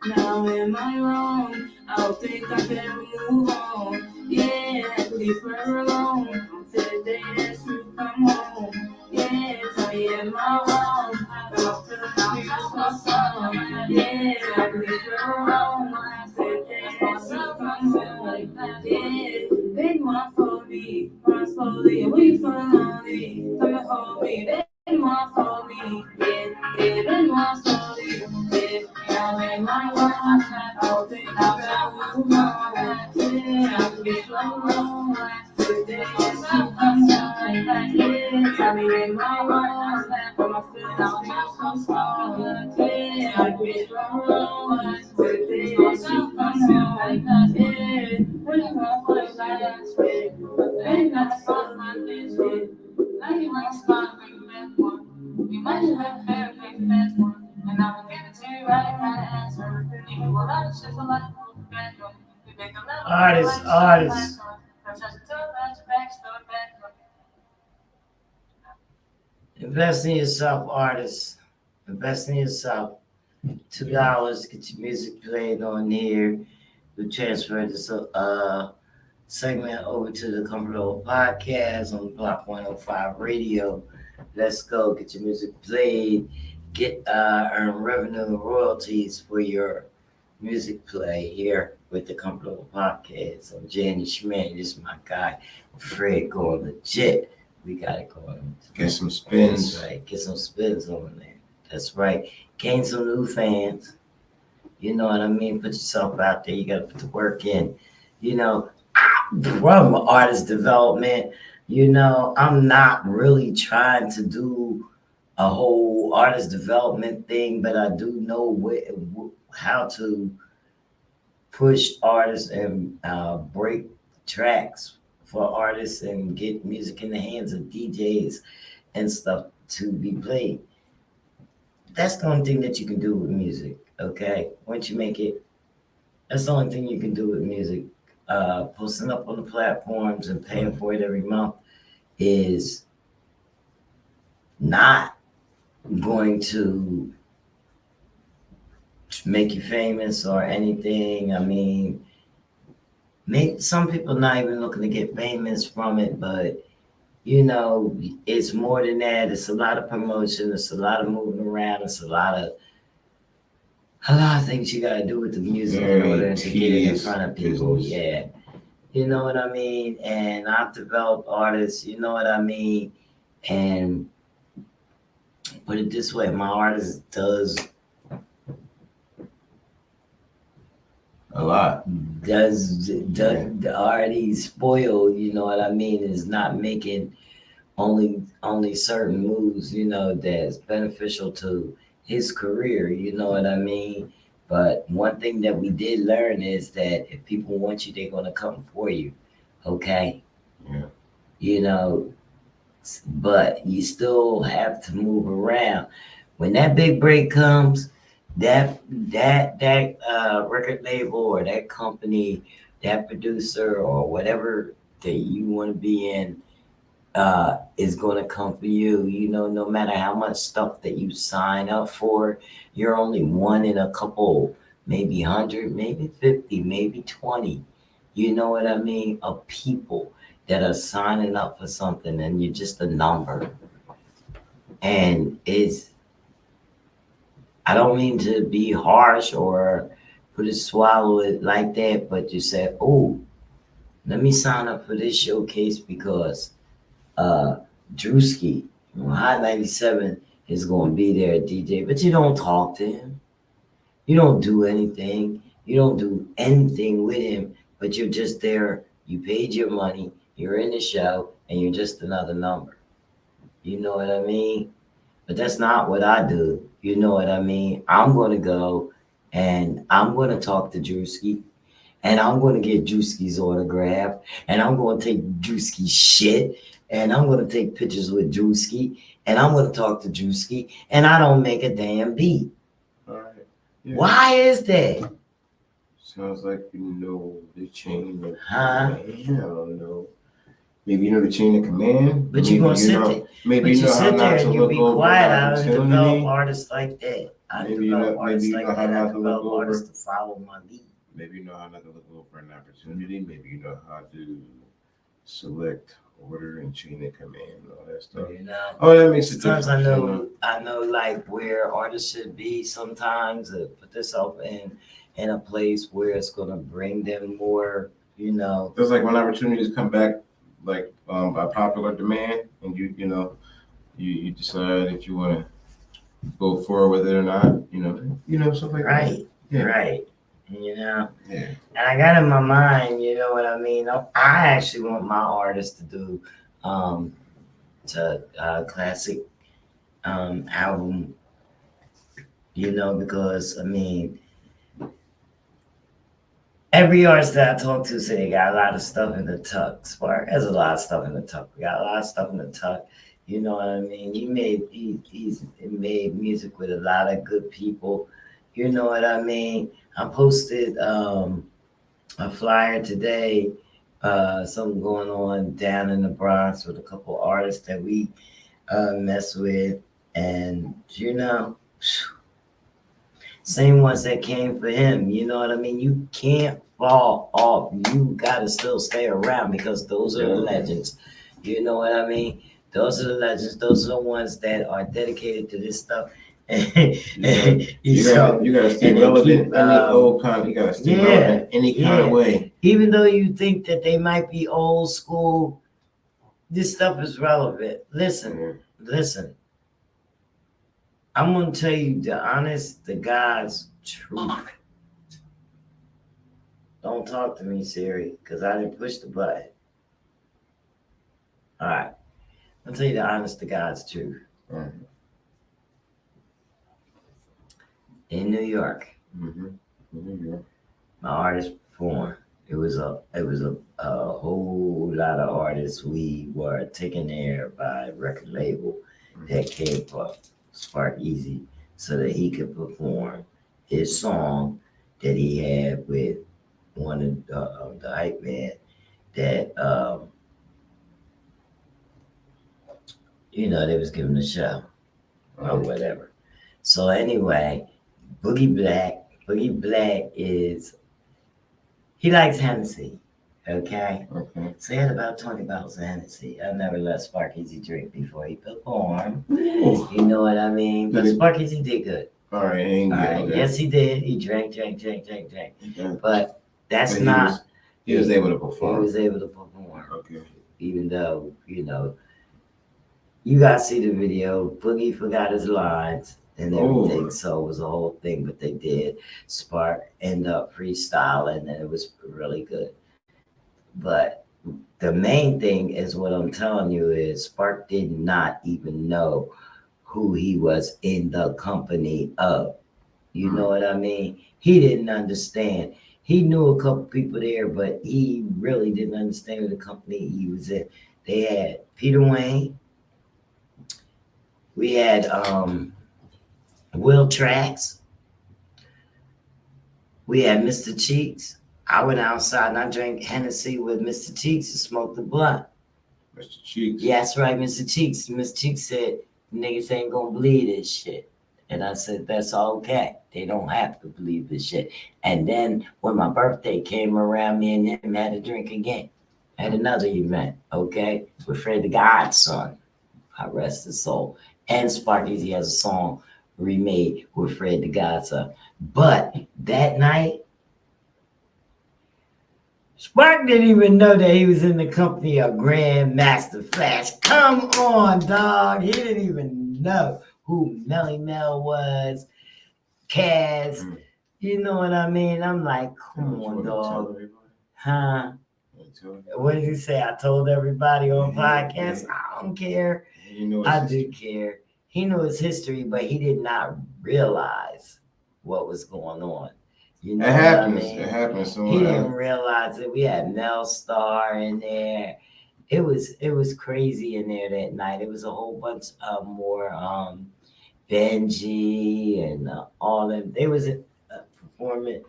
Now am I wrong? I don't think I can move on. Yeah, I could be forever alone until the day that you come home. Yeah, tell me am I wrong? But I feel like you just my song. Yeah, I could be forever alone until the day that you come home. Yeah, baby, want for me, run slowly, and we feel lonely. Come and hold me, baby, want for me. Yeah, yeah, baby, want slowly. Yeah, now am I wrong? I don't think I can move on. Yeah, I could be forever alone until the day that you come home. Yeah, tell me am I wrong? But I feel like I'm so strong. Yeah, I could be forever alone until the day that you come home. Yeah, when you want for the last day, baby, that's all my things with. Now you want to spot for your best one. You might just have a fair, make the best one. And I will give it to you right now to answer. If you want out of shit for life, we'll be back on. We make a little Artists. Invest in yourself, artists. Invest in yourself. $2, get your music played on here. We transfer this segment over to the Comfortable Podcast on Block 105 Radio. Let's go, get your music played. Get earn revenue and royalties for your music play here with the Comfortable Podcast. I'm Jenny Schmidt. This is my guy, Fred, going legit. We got it going. Get some spins. That's right. Get some spins on there. That's right. Gain some new fans. You know what I mean? Put yourself out there. You got to put the work in. You know, from artist development, you know, I'm not really trying to do a whole artist development thing, but I do know how to push artists and break tracks for artists and get music in the hands of DJs and stuff to be played. That's the only thing that you can do with music, okay? Once you make it, that's the only thing you can do with music. Posting up on the platforms and paying for it every month is not going to make you famous or anything. I mean, some people not even looking to get famous from it, but you know, it's more than that. It's a lot of promotion. It's a lot of moving around. It's a lot of things you gotta do with the music in order to get it in front of people. Yeah, you know what I mean. And I've developed artists. You know what I mean. And put it this way, my artist does A lot. already spoiled, you know what I mean, is not making only certain moves, you know, that's beneficial to his career, you know what I mean? But one thing that we did learn is that if people want you, they're gonna come for you. Okay? Yeah. You know, but you still have to move around. When that big break comes, that record label or that company, that producer or whatever that you want to be in, is going to come for you. You know, no matter how much stuff that you sign up for, you're only one in a couple, maybe 100, maybe 50, maybe 20. You know what I mean? Of people that are signing up for something, and you're just a number. And I don't mean to be harsh or swallow it like that, but you say, oh, let me sign up for this showcase because Drewski, Hot 97 is going to be there, DJ, but you don't talk to him. You don't do anything. You don't do anything with him, but you're just there. You paid your money. You're in the show, and you're just another number. You know what I mean? But that's not what I do. You know what I mean? I'm going to go, and I'm going to talk to Drewski, and I'm going to get Drewski's autograph, and I'm going to take Drewski's shit, and I'm going to take pictures with Drewski, and I'm going to talk to Drewski, and I don't make a damn beat. All right. Yeah. Why is that? Sounds like you know the chain of Huh? command. I don't know. Maybe you know the chain of command. But you're going to sit there. Maybe But you you know how sit not there to and you look be over quiet. an I don't develop opportunity. artists like that. I Maybe you develop know- artists maybe you like know how that. I not to look develop over. artists to follow my lead. Maybe you know how not to look over an opportunity. Maybe you know how to select, order, and chain of command and all that stuff. You know? Oh, that makes a difference. Sometimes you know? I know like where artists should be sometimes, put themselves in a place where it's gonna bring them more, you know. Just like when opportunities come back, like by popular demand, and you decide if you want to go forward with it or not. You know stuff like that. Right, Yeah. right. You know. Yeah. And I got in my mind, you know what I mean? I actually want my artist to do classic album, you know, because I mean, every artist that I talk to say they got a lot of stuff in the tuck. Spark has a lot of stuff in the tuck. We got a lot of stuff in the tuck. You know what I mean? He's made music with a lot of good people. You know what I mean? I posted a flyer today, something going on down in the Bronx with a couple artists that we mess with, and you know, same ones that came for him. You know what I mean? You can't fall off. You gotta still stay around because those are the legends. You know what I mean? Those are the legends. Those are the ones that are dedicated to this stuff. You gotta stay relevant. Any old kind, you gotta stay relevant any kind of way. Even though you think that they might be old school, this stuff is relevant. Listen. I'm gonna tell you the God's truth. Don't talk to me, Siri, because I didn't push the button. All right. I'll tell you the honest to God's truth. Right. In New York, my artist performed. It was a whole lot of artists we were taken there by a record label that came for Spark Easy so that he could perform his song that he had with one of the hype man that you know, they was giving the show or whatever. So anyway, Boogie Black is, he likes Hennessy, okay? So he had about 20 bottles of Hennessy. I never let Spark Easy drink before he performed. You know what I mean? But Spark Easy did good. All right. Okay. Yes, he did. He drank. Okay. But that's But not. He was able to perform. He was able to perform. Okay. Even though, you know, You gotta see the video. Boogie forgot his lines and everything, Oh. so it was a whole thing. But they did. Spark end up freestyling, and it was really good. But the main thing is what I'm telling you is Spark did not even know who he was in the company of. You know what I mean? He didn't understand. He knew a couple people there, but he really didn't understand the company he was in. They had Peter Wayne. We had Will Trax. We had Mr. Cheeks. I went outside and I drank Hennessy with Mr. Cheeks and smoked the blunt. Mr. Cheeks. Yeah, that's right, Mr. Cheeks. Mr. Cheeks said, niggas ain't gonna believe this shit. And I said, that's okay. They don't have to believe this shit. And then when my birthday came around, me and him had a drink again at another event, okay? With Fred the Godson. I rest his soul. And Sparkeezy has a song remade with Fred the Godson. But that night, Spark didn't even know that he was in the company of Grandmaster Flash. Come on, dog. He didn't even know who Melly Mel was, Kaz. You know what I mean? I'm like, come on, dog. Huh? What did you say? I told everybody on podcast? I don't care. I do care. He knew his history, but he did not realize what was going on. You know It happens. what I mean? It happens. So He didn't realize it. We had Mel Star in there. It was crazy in there that night. It was a whole bunch of more Benji and all them. They was performing.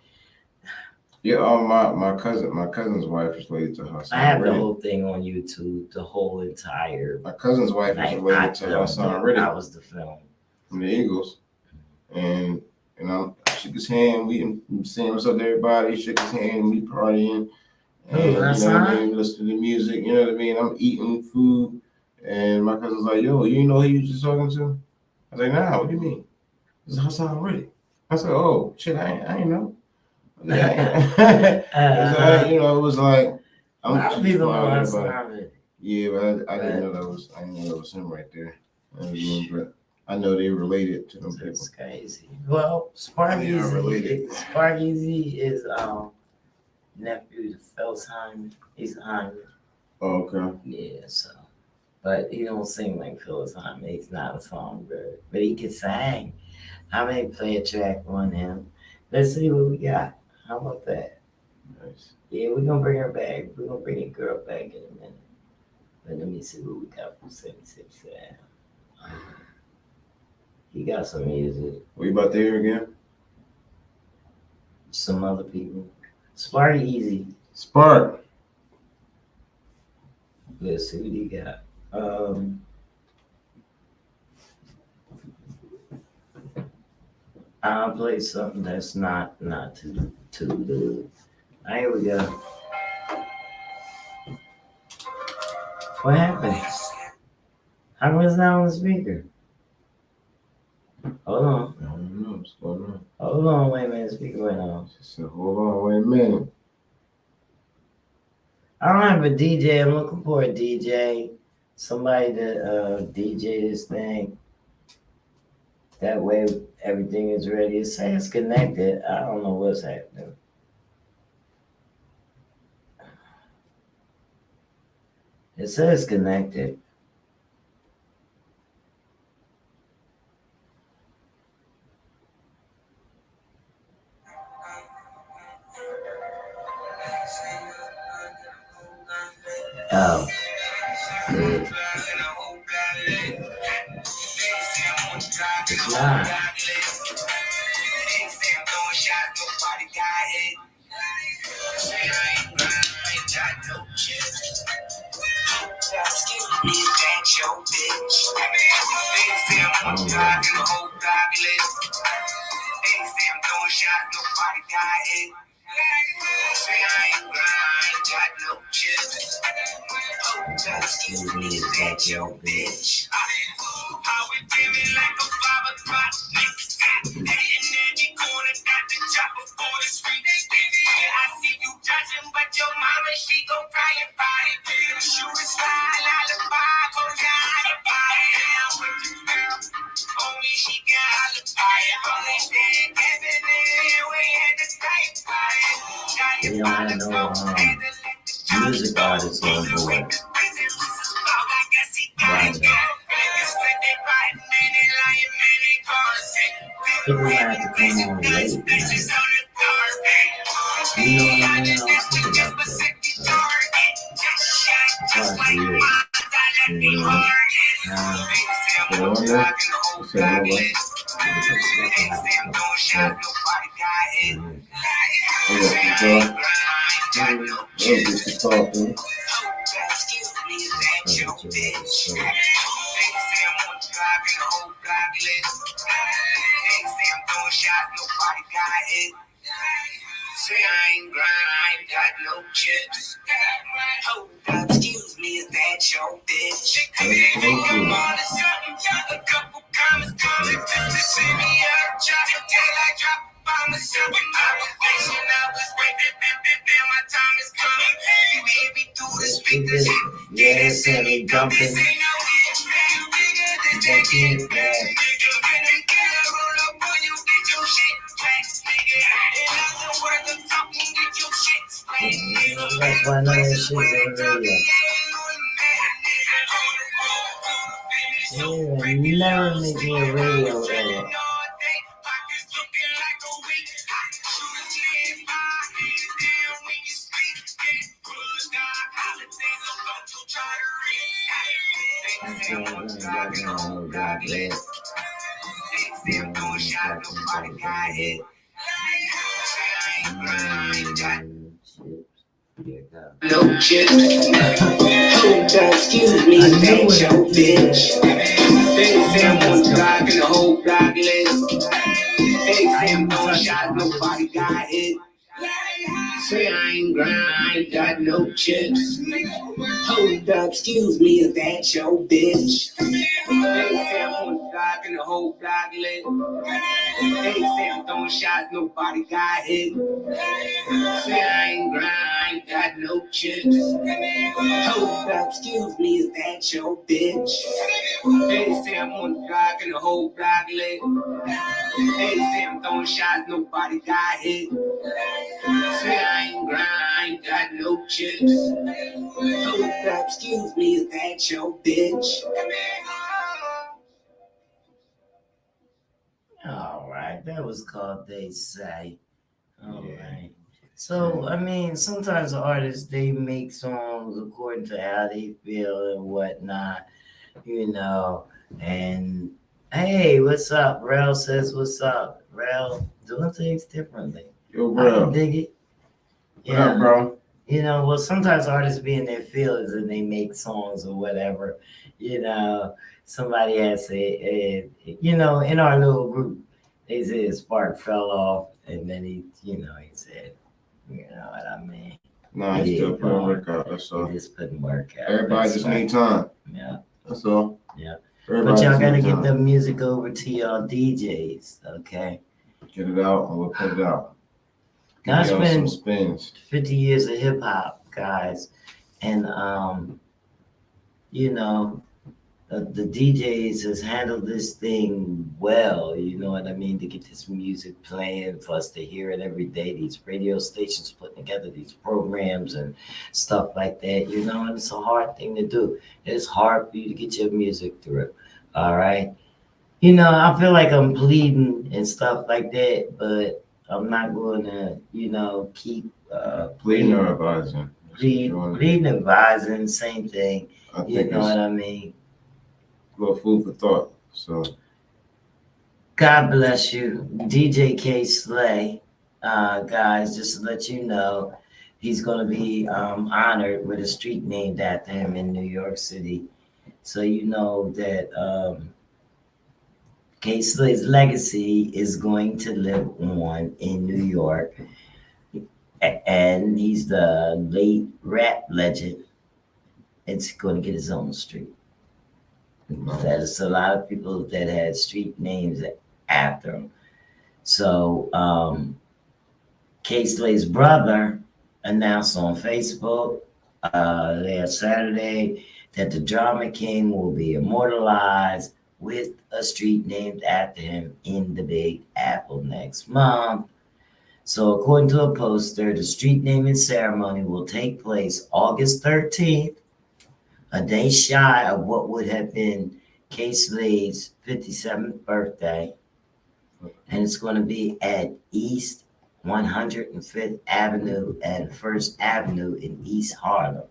Yeah, my cousin's wife is related to Hassan. I have the whole thing on YouTube. The whole entire. My cousin's wife is related to Hassan Riddick. That was the film From the Eagles, and I shook his hand. We saying what's up to everybody. Shook his hand. We partying. And, you know what I mean? Listening to music. You know what I mean? I'm eating food, and my cousin's like, "Yo, you know who you just talking to?" I was like, "Nah, what do you mean?" This is Hassan Riddick. I said, "Oh shit, I ain't know." Yeah, you know, it was like I'm people know everybody. Yeah, but I didn't know that was him right there. But I know they related to them people. That's crazy. Well, Sparkeezy is nephew to Philsheimer. He's a Hyman. Oh, okay. Yeah, so. But he don't sing like Philsheimer. He's not a songbird. But he can sing. I may play a track on him. Let's see what we got. How about that? Nice. Yeah, we're gonna bring her back. We're gonna bring a girl back in a minute. But let me see what we got from 76. He got some music. What you about to hear again? Some other people. Sparkeezy. Spark. Let's see what he got. I'll play something that's not too good. Here we go. What happened? How come it's not on the speaker? Hold on. I don't know what's going on. Hold on, wait a minute. Speaker went on. She said, hold on, wait a minute. I don't have a DJ. I'm looking for a DJ. Somebody to DJ this thing. That way everything is ready. It says connected. I don't know what's happening. It says connected. Oh. Yeah. It's not. Your bitch. How we feeling like a 5 o'clock next time. In every corner, got the chopper for the street. I see you judging, but your mama, she gon' cry about it. Shoot a slide, alibi, go down the body. We don't have no music artists on board. Right now. People have to come on late. You know what I mean? I was thinking about that. It's hard for you. You know? Put on there. You said no way. Say I ain't grind, I ain't got no chips. Hold up, excuse me, is that your bitch? A couple comments coming to see me up, drop a tail, I drop a bomb or something. I was patient, I was waiting, and my time is coming. You hear me through the speakers, yeah, they say me dumping. This ain't no bitch, man, you bigger than that kid, man. Nigga, when they get a roll up on you, get your shit back, nigga. In other words, I'm talking, get your shit split, nigga. That's why none of that shit on the radio. You never make me a radio edit. No chips. Hold up, excuse me, that's your bitch. They say I'm on drive and the whole block list. They say I'm throwing shots, nobody got hit. Say I ain't grind, I ain't got no chips. Hold up, excuse me, is that your bitch? They say I'm on drive and the whole block lit. They say I'm throwing shots, nobody got hit. Say I ain't grind, I ain't got no chips. Hold up, excuse me, is that your bitch? They say I'm on the block and the whole block lit. They say I'm throwing shots, nobody got hit. Say I ain't grind, I ain't got no chips. Hold up, excuse me, is that your bitch? All right, that was called They Say. All right. So, I mean, sometimes artists, they make songs according to how they feel and whatnot, you know. And, hey, what's up? Rel says, what's up? Rel, doing things differently. Yo, I can bro. dig it. What up, bro? You know, well, sometimes artists be in their feelings and they make songs or whatever. You know, somebody has said, you know, in our little group, they said his spark fell off, and then he said, you know what I mean? Nah, he's still putting work out. That's all. He just putting work out. Everybody just need time. Yeah. That's all. Yeah. Everybody But y'all just gotta need get time. the music over to y'all DJs, okay? Get it out and we'll put it out. Now, it's Give y'all been some spins. 50 years of hip hop, guys, and you know, the DJs has handled this thing well. You know what I mean? To get this music playing for us to hear it every day. These radio stations putting together these programs and stuff like that. You know, and it's a hard thing to do. It's hard for you to get your music through. All right. You know, I feel like I'm pleading and stuff like that, but I'm not going to, you know, keep Pleading or advising. pleading, advising, same thing. I You think know it's what I mean? a little food for thought. So God bless you. DJ K Slay, guys, just to let you know, he's going to be honored with a street named after him in New York City. So you know that K Slay's legacy is going to live on in New York. And he's the late rap legend. It's going to get his own street. There's a lot of people that had street names after him. So K Slay's brother announced on Facebook last Saturday that the Drama King will be immortalized with a street named after him in the Big Apple next month. So according to a poster, the street naming ceremony will take place August 13th, a day shy of what would have been Kay Slade's 57th birthday. And it's going to be at East 105th Avenue and 1st Avenue in East Harlem.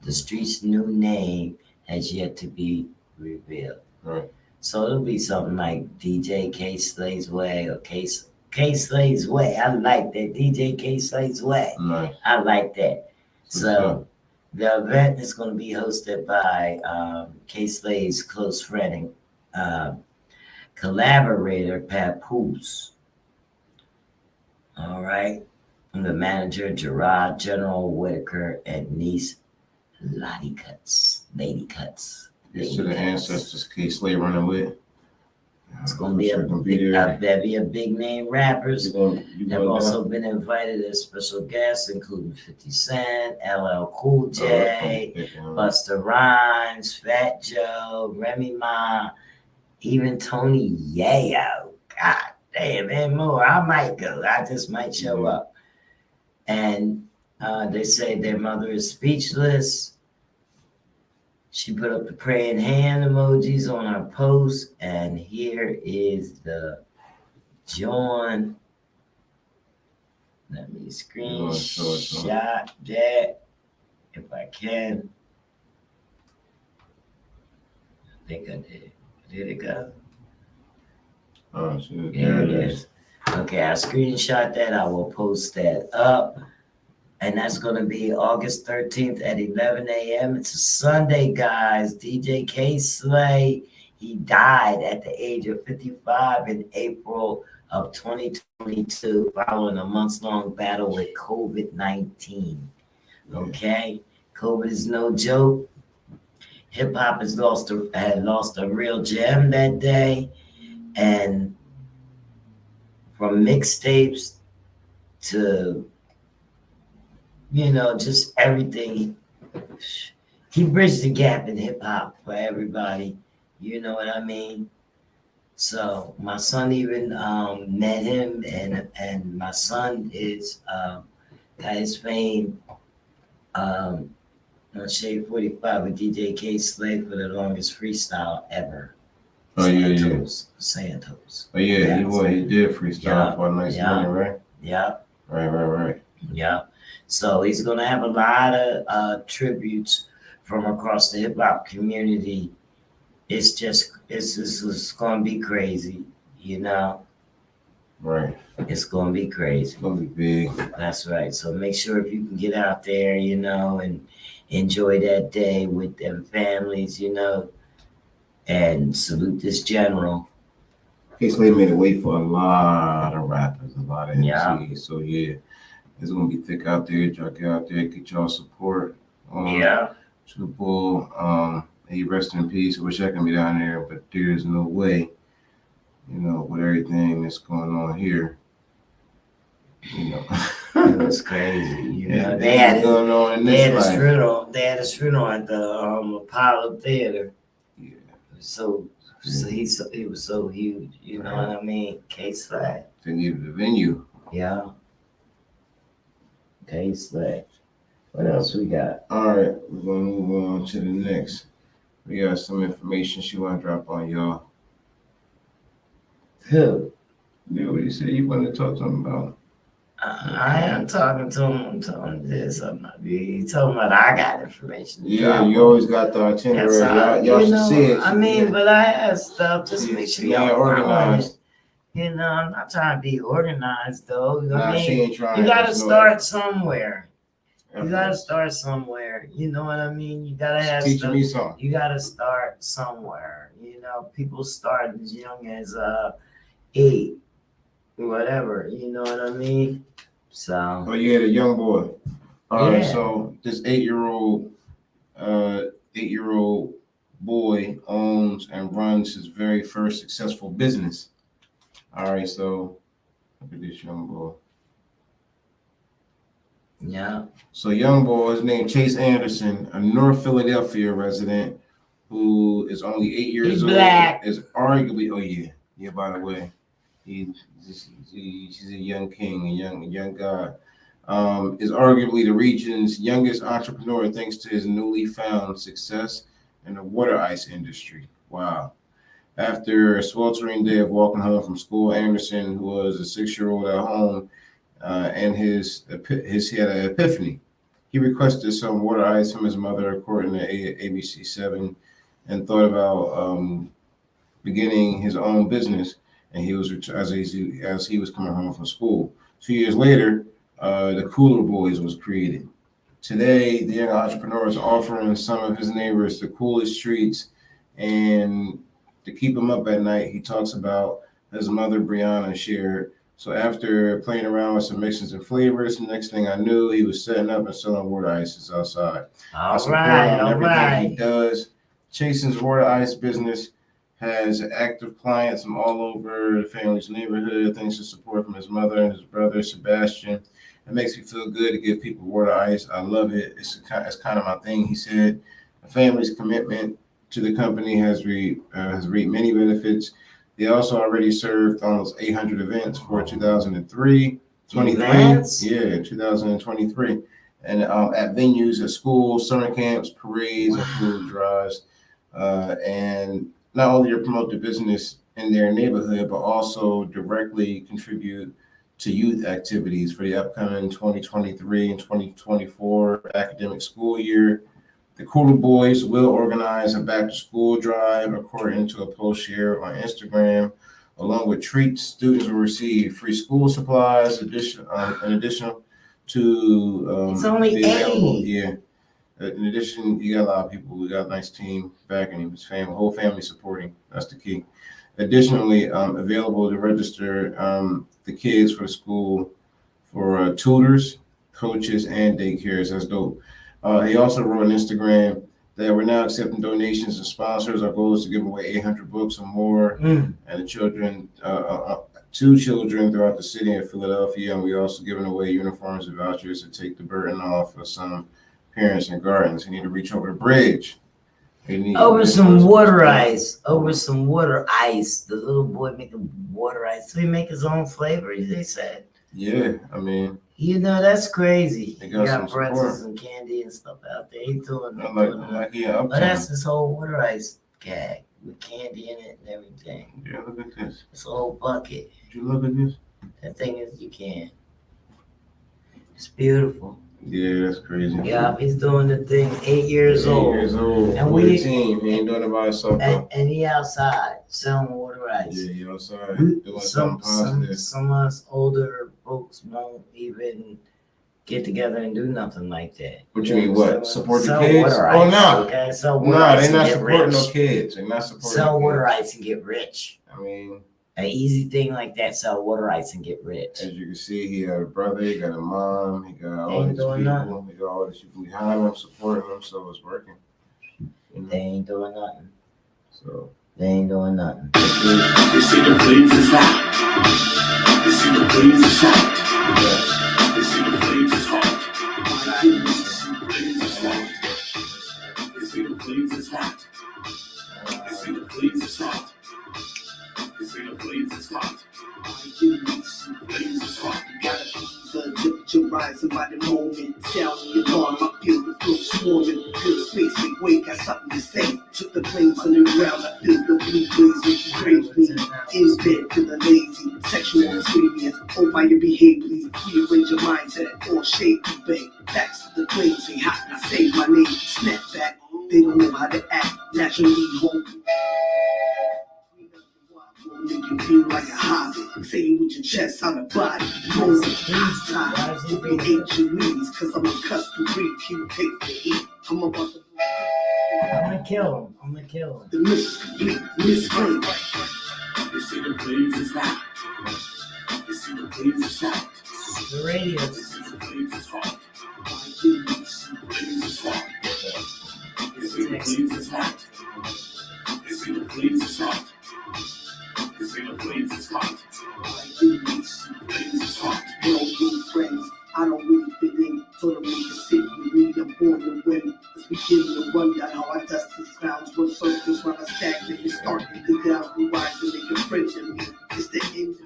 The street's new name has yet to be revealed. Right. So it'll be something like DJ Kay Slade's Way or Kay Slade's Way. I like that. DJ Kay Slade's Way. Nice. I like that. So, So the event is going to be hosted by Kay Slade's close friend and collaborator, Papoose. All right. And the manager, Gerard General Whitaker, and niece, Lady Cuts. it's to the ancestors Kay Slade running with. It's going to be a bevy of big name rappers. You Have also been invited as special guests, including 50 Cent, LL Cool J, Busta Rhymes, Fat Joe, Remy Ma, even Tony Yayo. God damn, and more. I might go. I just might show up. And they say their mother is speechless. She put up the praying hand emojis on our post, and here is the John. Let me screenshot that if I can. I think I did. Did it go? Oh, so There it is. Okay, I screenshot that. I will post that up. And that's going to be August 13th at 11 a.m. It's a Sunday, guys. DJ Kay Slade, he died at the age of 55 in April of 2022 following a months-long battle with COVID-19. Okay? COVID is no joke. Hip-hop had lost a real gem that day. And from mixtapes to just everything. He bridged the gap in hip hop for everybody. You know what I mean? So my son even met him, and my son is got his fame on Shade 45 with DJ Kay Slade for the longest freestyle ever. Oh, Santos. Oh yeah, he did freestyle for a nice money, right? Yeah. Right. Yeah. So he's going to have a lot of tributes from across the hip hop community. It's just going to be crazy, Right. It's going to be crazy. It's going to be big. That's right. So make sure if you can get out there, and enjoy that day with them families, and salute this general. Kay Slade made a way for a lot of rappers, a lot of MCs. Yeah. So yeah, it's gonna be thick out there. Y'all get out there, get y'all support. True Bull. He rest in peace. I wish I could be down there, but there's no way. With everything that's going on here. It was crazy. They had going on in this life. They had his funeral at the Apollo Theater. Yeah. So he was so huge. You know what I mean? Kay Slade. They needed a venue. Yeah. Kay Slade. What else we got? All right, we're gonna move on to the next. We got some information she want to drop on y'all. Who? Yeah, what you say you want to talk to him about? I am talking to him. I'm telling this. I'm not. You talking about I got information. Yeah, you always got the itinerary. Y'all should see it. I mean, but I have stuff. Just make sure y'all organized. I'm not trying to be organized though. Nah, she ain't trying. You gotta start somewhere. You gotta start somewhere. You know what I mean? You gotta have teaching me something. You gotta start somewhere. People start as young as 8, whatever. You know what I mean? So. Oh yeah, the young boy. All right, so this 8-year-old boy owns and runs his very first successful business. All right, so look at this young boy. Yeah. So young boy is named Chase Anderson, a North Philadelphia resident who is only 8 years He's old, black. is arguably, by the way, he's a young king, a young god. Is arguably the region's youngest entrepreneur thanks to his newly found success in the water ice industry. Wow. After a sweltering day of walking home from school, Anderson, who was a 6-year-old at home, and he had an epiphany. He requested some water ice from his mother, according to ABC7, and thought about beginning his own business. And he was as he was coming home from school. 2 years later, the Cooler Boys was created. Today, the young entrepreneur is offering some of his neighbors the coolest treats, and to keep him up at night, he talks about his mother, Brianna, shared. So after playing around with some mixes and flavors, the next thing I knew, he was setting up and selling water ices outside. I support him on everything he does. Chasen's water ice business has active clients from all over the family's neighborhood. Thanks to support from his mother and his brother, Sebastian. It makes me feel good to give people water ice. I love it. It's kind of my thing, he said. The family's commitment to the company has reaped many benefits. They also already served almost 800 events for 2023. 2023. And at venues, at schools, summer camps, parades, and food drives. And not only to promote the business in their neighborhood, but also directly contribute to youth activities for the upcoming 2023 and 2024 academic school year. The Cooler Boys will organize a back-to-school drive, according to a post shared on Instagram. Along with treats, students will receive free school supplies, in addition to it's only the available. 8. Yeah. In addition, you got a lot of people. We got a nice team backing him, his family, whole family supporting. That's the key. Additionally, available to register the kids for school for tutors, coaches, and daycares. That's dope. He also wrote on Instagram that we're now accepting donations and sponsors. Our goal is to give away 800 books or more, and the children, 2 children throughout the city of Philadelphia. And we also giving away uniforms and vouchers to take the burden off of some parents and guardians who need to reach over the bridge. Over some water ice. The little boy making water ice. So he make his own flavor, they said. Yeah, I mean, that's crazy. He He got got some pretzels support. and candy and stuff out there. He doing it. Uptown. But that's his whole water ice gag with candy in it and everything. Yeah, look at this. It's a whole bucket. Did you look at this? That thing is, you can't. It's beautiful. Yeah, that's crazy. Yeah, he's doing the thing. 8 years old. 8 years old. And with a team. He ain't doing it by himself. And he outside selling water ice. Yeah, he outside doing something positive. Some of us older folks won't even get together and do nothing like that. What you mean? What? Support your sell kids? water ice, Oh no! Okay, sell water No, ice they're and not get supporting rich. no kids. They're not supporting. Sell no water kids. ice and get rich. I mean, An easy thing like that. Sell water ice and get rich. as you can see, he got a brother, he got a mom, he got all Ain't these doing people, nothing. he got all these people behind him, supporting him, so it's working. You know? They ain't doing nothing. So They ain't doing nothing. You see the flames is hot. You see the flames is hot. You see the flames is hot. You see the flames is hot. You see the flames is hot. You see the flames is hot. Flames is hot. The temperature rising by the moment. Sounds in your alarm, I feel the flow swarming. Feel the space make way, got something to say. Took the flames on the ground, I feel the blue blaze make you crave me. In bed, feeling lazy, sexual experience. Oh, by your behavior, rearrange your mindset or shape you, babe. Backs to the flames, say hot, I say my name. Snap back, they don't know how to act. Naturally, won't make you feel like a hobbit. Say it with your chest on the body. Most of the time, open ancient knees, cause I'm accustomed to read. You take the heat. I'm about to. I'm gonna kill him. The mission complete. Miss Green. You see the flames is hot. You see the flames is hot. The radio. You see the flames is hot. Flames is hot. You see the flames is hot. You see the flames is hot. You see the flames is hot. Flames is hot. We don't be friends. I don't really fit in. Told them we can sit and read. I'm born to win. Let's begin to run down how I dust these clowns. What's so friendship. It's the end.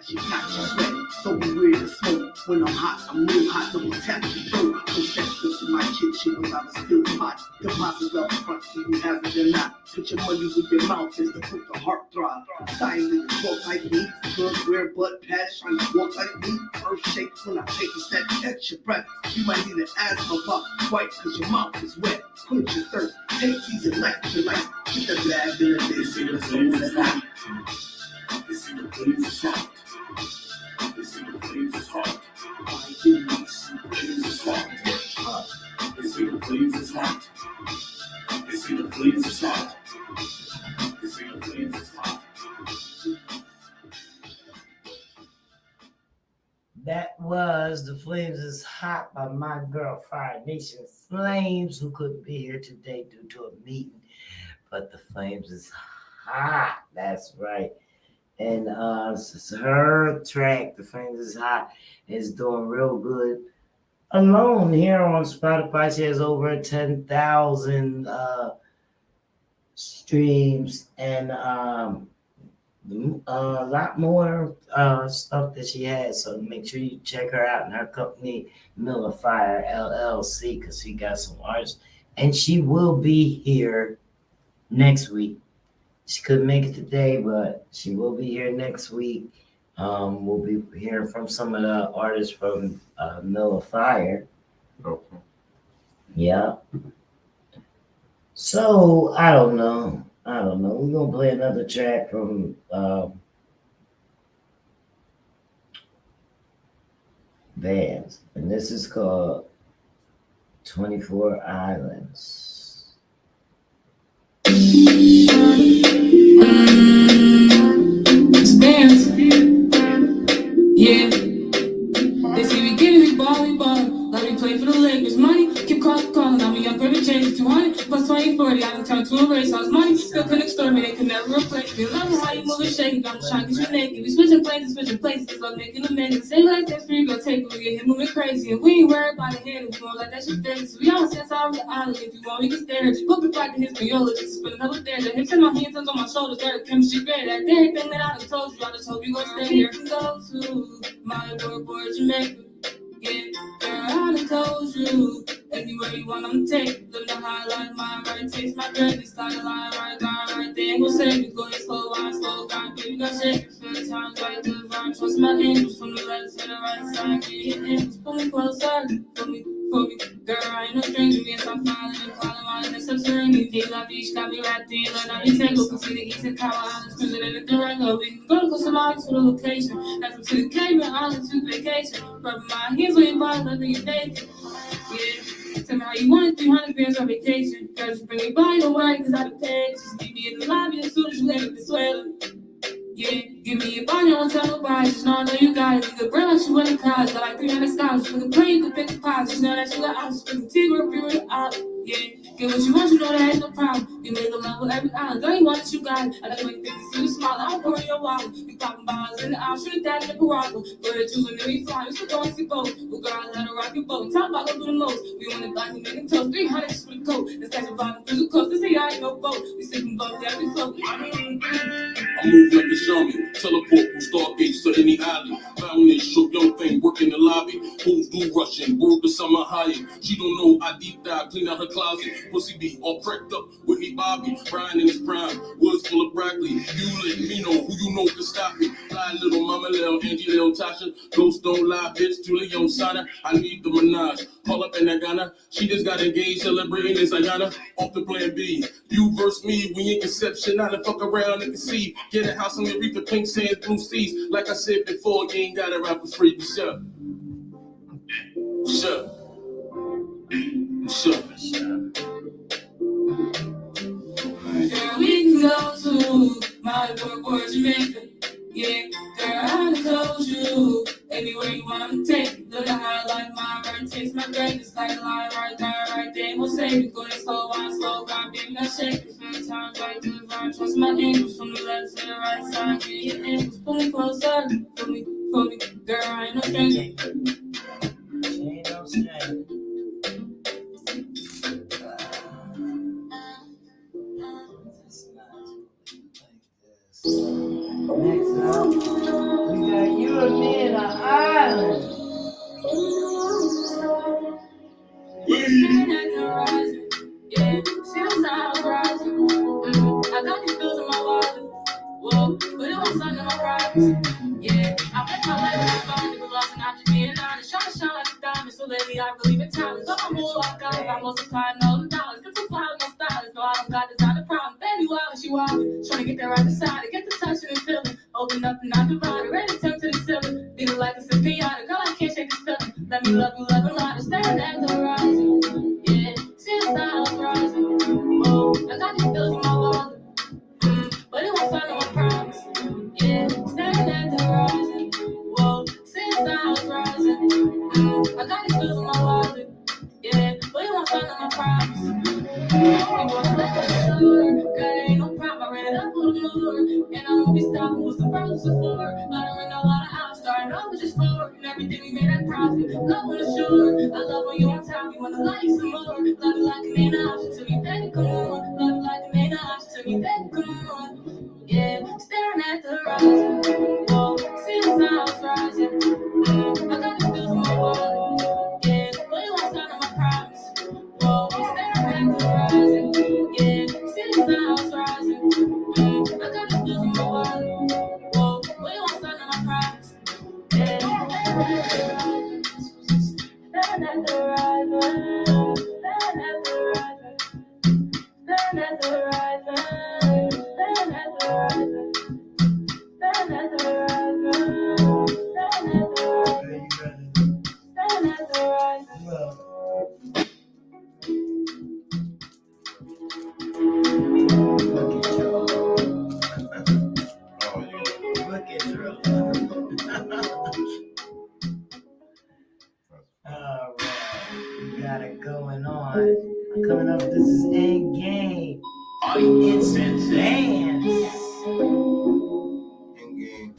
She got you sweat, so be weird to smoke. When I'm hot, I'm real hot, double tap the throat. No steps into my kitchen, but I'm still hot. Deposits up front, so you have it or not. Put your money with your mouth, is to put the heart throb. Silent, talk like me, girls wear butt pads, trying to walk like me. Earth shakes when I take a step, catch your breath. You might need an asthma pop, quiet, cause your mouth is wet. Quench your thirst, take these and light your life. Get the bad in the day, see the soul is hot. You see the flames is hot. You see the flames is hot. You Flames is hot. You see the flames is hot. You see the flames is hot. You see the flames is hot. That was The Flames is Hot by my girl Fire Nation Flames, who couldn't be here today due to a meeting. But The Flames is hot. That's right. And her track, The Flames is Hot, is doing real good. Alone here on Spotify, she has over 10,000 streams and a lot more stuff that she has. So make sure you check her out and her company, Miller Fire LLC, because she got some artists. And she will be here next week. She couldn't make it today, but she will be here next week. We'll be hearing from some of the artists from Miller Fire. Okay. Yeah. So I don't know. We're gonna play another track from Vans, and this is called 24 Islands. Spans. Yeah. They see me giving me ballin'. Let me play for the Lakers. Money, keep calling. I'm a young baby, change 200 plus 2040. I done turned to a race. I was money, still couldn't extort me. They could never replace me. Love how you move and shake. I'm trying to get you naked. We switching planes and switching places. I'm making a minute. Say like that for you, go take it. We get him moving crazy. And we ain't worried about the head. It's more like that shit face. We all sense out of the island. If you want, we can stare. Just book it back in his Payola. Just spin a couple there. The hips in my hands, hands on my shoulders. Got the chemistry great. That everything that I done told you. I just hope you gon' stay here. Go to my boy, Jamaica. Yeah, girl, I done told you. Anywhere you want, I'm take. Live the high life, my right taste, my dread. Start a line, right there. Go save me, go slow, wine, slow, grind. Baby, go shake it. Feel the times right to the vibe. Trust my angels from the left to the right side. Get your angels, pull me closer. For me. Girl, I ain't no stranger. Me and I'm falling and calling my next up serenity. Tel Aviv, got me wrapped in. Learn how you take. Look see the east and Tower Islands. Cruising in the Durango. We can go to Costa Rica for the location. That's up to the Cayman Islands to vacation. Rubbing my hands on your body, loving your naked. Yeah. Tell me how you want it, 300 bands on vacation. Girl, just bring your body, don't worry, cause I done paid. Just meet me in the lobby as soon as you let it Venezuela. Yeah, give me your body, don't tell nobody. Just know I know you got it. You could bring like you went to college. Got like 300 scholars. You can play, you can pick a pause. Just know that you got options. Pick a Tigger, be with out. Yeah, get what you want, you know that ain't no problem. You make a love with every island. Girl, you want it, you got it. I like when things see you smile. I'm pouring your wallet. You popping bottles in the aisle. Shoot it down in the Paragua. Go ahead, choose whenever you fly. You should go and see both. Well, girl, I let her rock your boat. Talk about go through the most. We on the block, we making toast. 300 just for the coat. Let's catch a vibe through the coast. This ain't I ain't no boat. We sipping both, yeah, we float. I move like a shaman, teleport from stargates to any island. Found this shook young thing, work in the lobby. Fools do Russian, word to summer higher. She don't know I deep dive, clean out her closet. Pussy be all cracked up, Whitney Bobby. Brian in his prime, woods full of broccoli. You let me know who you know can stop me. Fly little Mama Lil, Angie Lil, Tasha. Ghost don't lie, bitch, Julie on Sana. I need the Minaj, call up in Ghana. She just got engaged, celebrating in Sayana. Off the plan B, you verse me, we in conception. Not to fuck around and conceive. Get a house on the reef, the pink sands, blue seas. Like I said before, you ain't got it right for free. Be sure. Sure. Girl, we can go to my boy, Jamaica. Yeah, girl, I done told you. Anywhere you want to take. Live the high life, my right taste, my greatest. Like a line right there. We'll save me. Go slow, wine, slow, grind. Baby, not shake it. Feel the times right to the vibe. Trust my angels from the left to the right side. Get your angels, pull me closer. For me. Girl, I ain't no stranger. Ain't no stranger. Next up, we got You and Me in an Island. Staring at the horizon, yeah, see the stars rising. I got these bills in my wallet, whoa, but it won't sign in my privacy. Yeah, I bet my life is fine, nigga lost and I'm just being honest. Trying to shine like a diamond, so lately I believe in talent. But I'm more like God, I'm multiplying all them dollars. Cause I'm flying no stylist, no, I don't got designer problem. Baby, wild, she wild, trying to get that right beside it, get the touching and feeling. Open up and not divided, ready to turn to the ceiling. Feeling like it's a pinata, girl, I can't shake this feeling. Let me love you, love and lie, staring at the horizon. Yeah, see the stars rising. Oh, I got these bills in my wallet, but it won't sign on my promise. Yeah, staring at the horizon. Whoa, see the stars rising. I got these bills in my wallet. Yeah, but it won't sign on my promise. I'm gonna let that shore. Girl, ain't no problem. I ran it up on the moon. And I won't be stopping with some problems before. Learning a lot of hours, starting over just for. And everything we made that profit. Love on the shore. I love when you on top. You wanna like some more. Love it like an ain't option to me, baby, come on. Love it like an ain't option to me, baby, come on. Yeah, staring at the horizon. Whoa, see the stars rising. I got the bills in my wallet. Yeah, but it won't sign on my promise. Whoa, staring at the horizon. Yeah, see the stars rising. I got the bills in my wallet. Whoa, but it won't sign on my promise. Yeah, staring at the horizon. Staring at the horizon. Staring at the horizon. Staring at the horizon. Staring at the horizon. Staring at the horizon. Staring at the horizon. Look at you. All right, we got it going on. Coming up, this is End Game. It's bands. Endgame.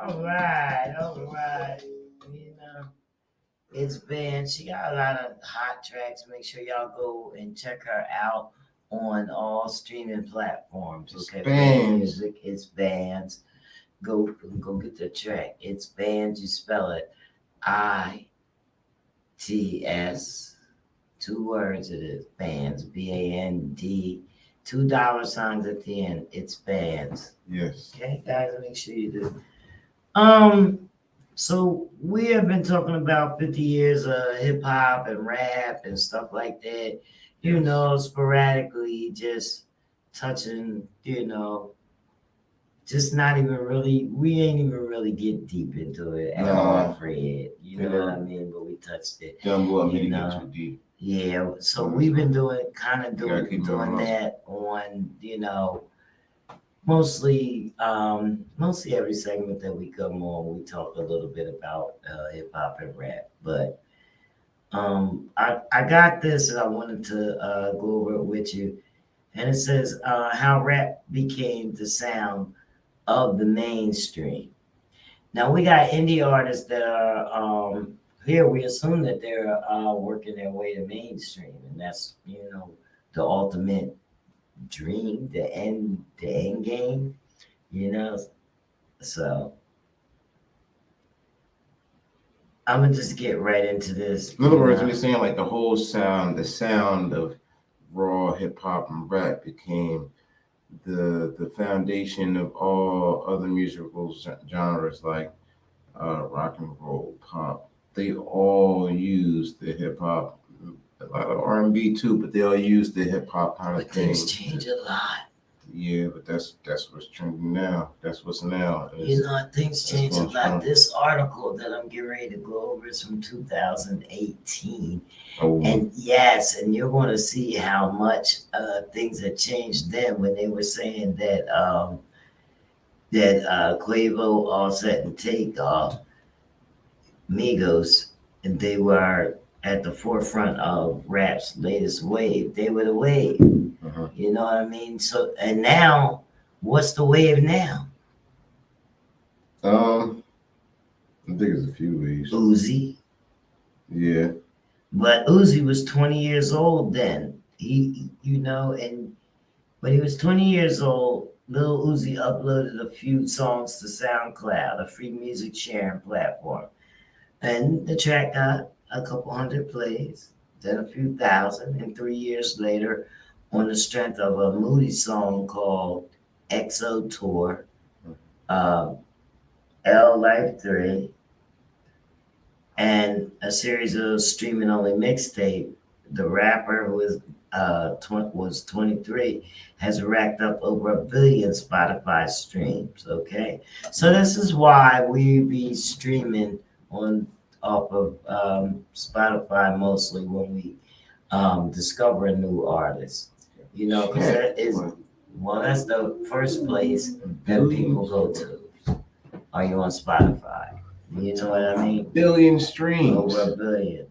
All right. You know, it's band. She got a lot of hot tracks. Make sure y'all go and check her out on all streaming platforms. Okay, Bands. Music, it's bands. Go get the track. It's bands. You spell it ITS. 2 words. It is bands. BAND. $2 signs at the end. It's bands. Yes. Okay, guys, make sure you do. So we have been talking about 50 years of hip hop and rap and stuff like that. You know, sporadically, just touching. You know, just not even really. We ain't even really get deep into it at all, Fred. You know what I mean? But we touched it. Don't go up You and know. get too deep. Yeah, so we've been doing gotta keep doing moving. that on, you know, mostly every segment that we come on, we talk a little bit about hip hop and rap. But I got this and I wanted to go over it with you. And it says how rap became the sound of the mainstream. Now we got indie artists that are here. We assume that they're working their way to mainstream, and that's the ultimate dream, the end game. You know, so I'm gonna just get right into this. In other words, we're saying like the whole sound, the sound of raw hip hop and rap became the foundation of all other musical genres like rock and roll, pop. They all use the hip hop, a lot of R&B too, but they all use the hip hop kind of But thing. things change a lot. Yeah, but that's what's trending now. That's what's now. Things change a what's lot. true. This article that I'm getting ready to go over is from 2018. Oh, And yes, and you're going to see how much things had changed then when they were saying that Quavo, Offset, and Takeoff, Migos, and they were at the forefront of rap's latest wave. They were the wave. uh-huh. You know what I mean? So, and now, what's the wave now? I think it's a few ways. Uzi. Yeah. But Uzi was 20 years old then. And when he was 20 years old, Lil Uzi uploaded a few songs to SoundCloud, a free music sharing platform. And the track got a couple hundred plays, then a few thousand, and 3 years later, on the strength of a Moody song called XO Tour, L Life 3, and a series of streaming only mixtape, the rapper who was 23 has racked up over 1 billion Spotify streams. Okay, so this is why we be streaming off of Spotify mostly when we discover a new artist. Because that's the first place that people go to. Are you on Spotify? You know what I mean? Billion streams. Over 1 billion.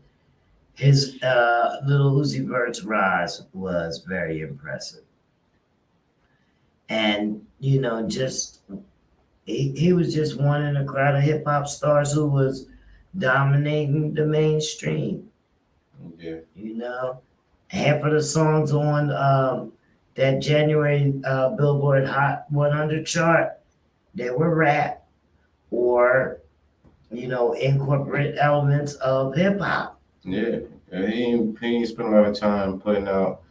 His Little Uzi Vert's rise was very impressive. And, he was just one in a crowd of hip hop stars who was dominating the mainstream. Yeah. Half of the songs on that January Billboard Hot 100 chart, they were rap or, incorporate elements of hip hop. Yeah. He ain't spent a lot of time putting out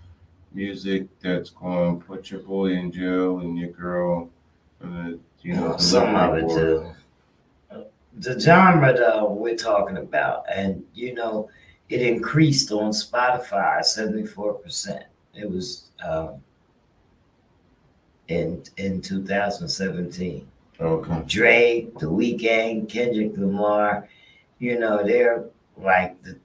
music that's going to put your boy in jail and your girl, Some of it too. The genre though we're talking about, and it increased on Spotify 74%. It was in 2017. Okay. Drake, The Weeknd, Kendrick Lamar, they're like the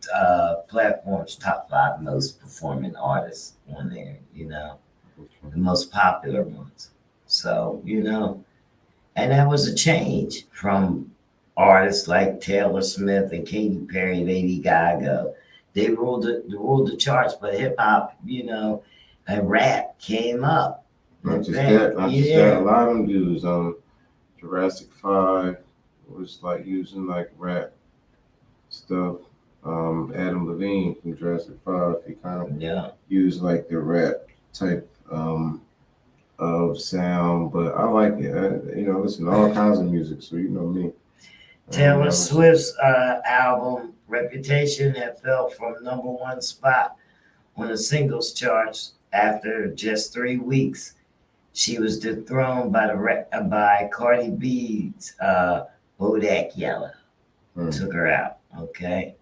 platform's top 5 most performing artists on there, the most popular ones. So, and that was a change from artists like Taylor Swift and Katy Perry, Lady Gaga. They ruled the charts, but hip hop, and rap came up. Not just that. A lot of them dudes, Jurassic 5 was like using like rap stuff. Adam Levine from Jurassic 5, he kind of used like the rap type of sound, but I like it. Listen to all kinds of music, so you know me. Taylor Swift's album Reputation had fell from #1 spot on the singles charts after just 3 weeks. She was dethroned by Cardi B's Bodak Yellow. Took her out, okay?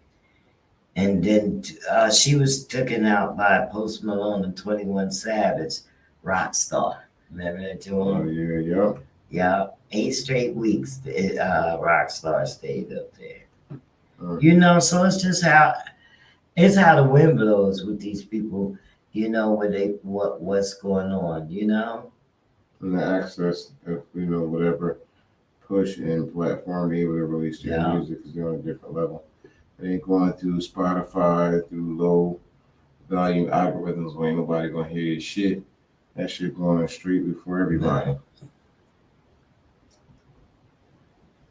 And then she was taken out by Post Malone and 21 Savage, Rockstar. Remember that too? Oh, yeah. Yeah, 8 straight weeks, Rockstar stayed up there. So it's just how the wind blows with these people, what's going on, And the access of, whatever push and platform be able to release their music because they're on a different level. It ain't going through Spotify, through low volume algorithms where ain't nobody gonna hear your shit. That shit going straight before everybody.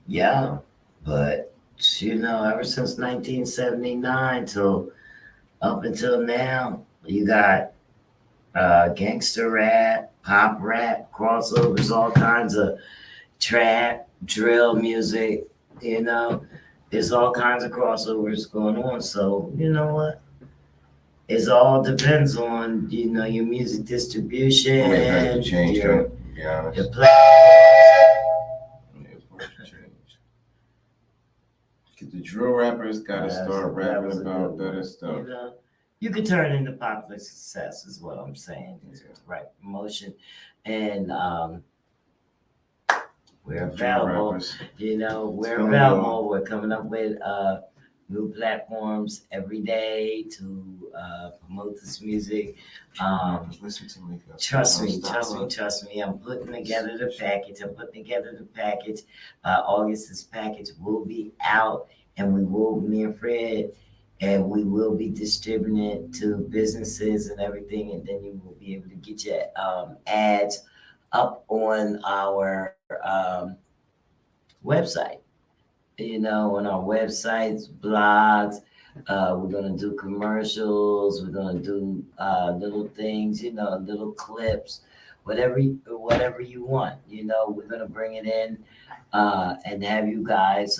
Yeah, but you know, ever since 1979 till up until now, you got gangster rap, pop rap, crossovers, all kinds of trap, drill music, you know, there's all kinds of crossovers going on. So, you know what? It all depends on, you know, your music distribution, I'm gonna have to change your, that, to be honest. your play. Yeah, it's supposed to change. 'Cause the drill rappers gotta start rapping about better stuff. You know, you could turn into popular success, is what I'm saying. It's Yeah. the right promotion, and we're The drill available. rappers. You know, we're Tell me available. all. We're coming up with new platforms every day to promote this music. Listen to me. Trust me. I'm putting together the package. August, this package will be out, and me and Fred, and we will be distributing it to businesses and everything, and then you will be able to get your ads up on our website. You know, on our websites, blogs. We're gonna do commercials. We're gonna do little things, you know, little clips, whatever you want. You know, we're gonna bring it in and have you guys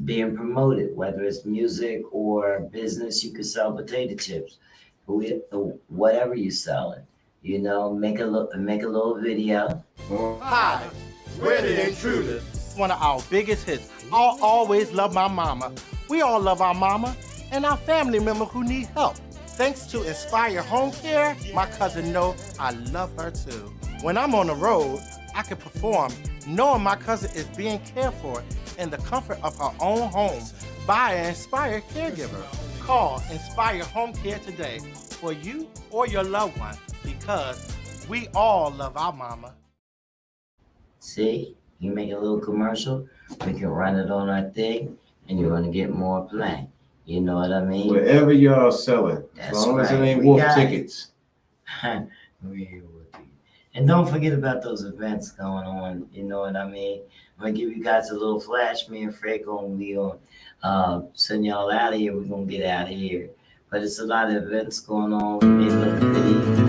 being promoted, whether it's music or business. You could sell potato chips, whatever you're selling. You know, make a little video. Hi, we're the Intruders. One of our biggest hits. I'll always love my mama. We all love our mama and our family member who need help. Thanks to Inspire Home Care, my cousin know I love her too. When I'm on the road, I can perform knowing my cousin is being cared for in the comfort of her own home by an Inspire caregiver. Call Inspire Home Care today for you or your loved one because we all love our mama. See, you make a little commercial, we can run it on our thing, and you're gonna get more play. You know what I mean? Whatever y'all selling, That's as long as it right. ain't We wolf got it. tickets. And don't forget about those events going on. You know what I mean? I'm gonna give you guys a little flash. Me and Fred gonna be on. Send y'all out of here. We're gonna get out of here. But it's a lot of events going on. We made a little video.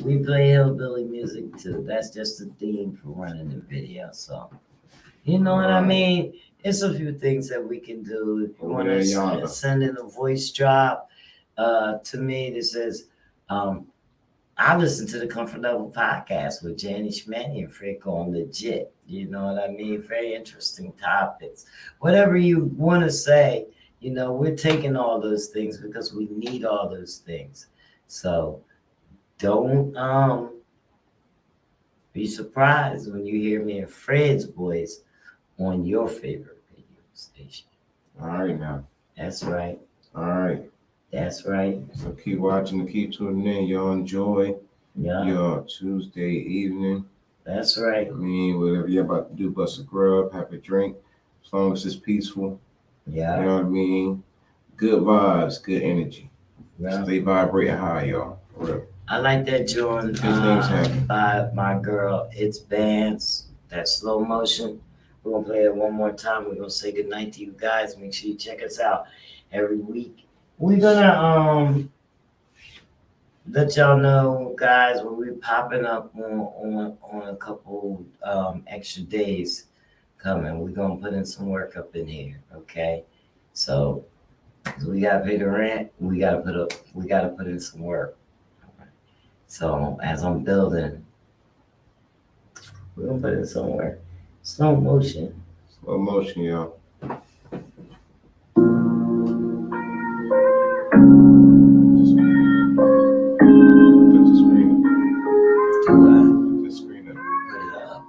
We play hillbilly music too. That's just the theme for running the video. So, you know what I mean? It's a few things that we can do. If you want to send in a voice drop to me that says, I listen to the Comfort Level podcast with Janny Schmanny and Frick on Legit. You know what I mean? Very interesting topics. Whatever you want to say, you know, we're taking all those things because we need all those things. So, don't be surprised when you hear me and Fred's voice on your favorite radio station. All right now. That's right. All right. That's right. So keep watching and keep tuning in. Y'all enjoy your Tuesday evening. That's right. I mean, whatever you're about to do, bust a grub, have a drink, as long as it's peaceful. Yeah. You know what I mean? Good vibes, good energy. Yeah. Stay vibrating high, y'all. For real. I like that joint by my girl. It's Bands. That slow motion. We're gonna play it one more time. We're gonna say goodnight to you guys. Make sure you check us out every week. We're gonna let y'all know, guys, when we're popping up on a couple extra days coming. We're gonna put in some work up in here, okay? So we gotta pay the rent. We gotta put in some work. So as I'm building, we're gonna put in somewhere. Slow motion. Slow motion, y'all. Put the screen up. Do what? Put the screen up. Put it up.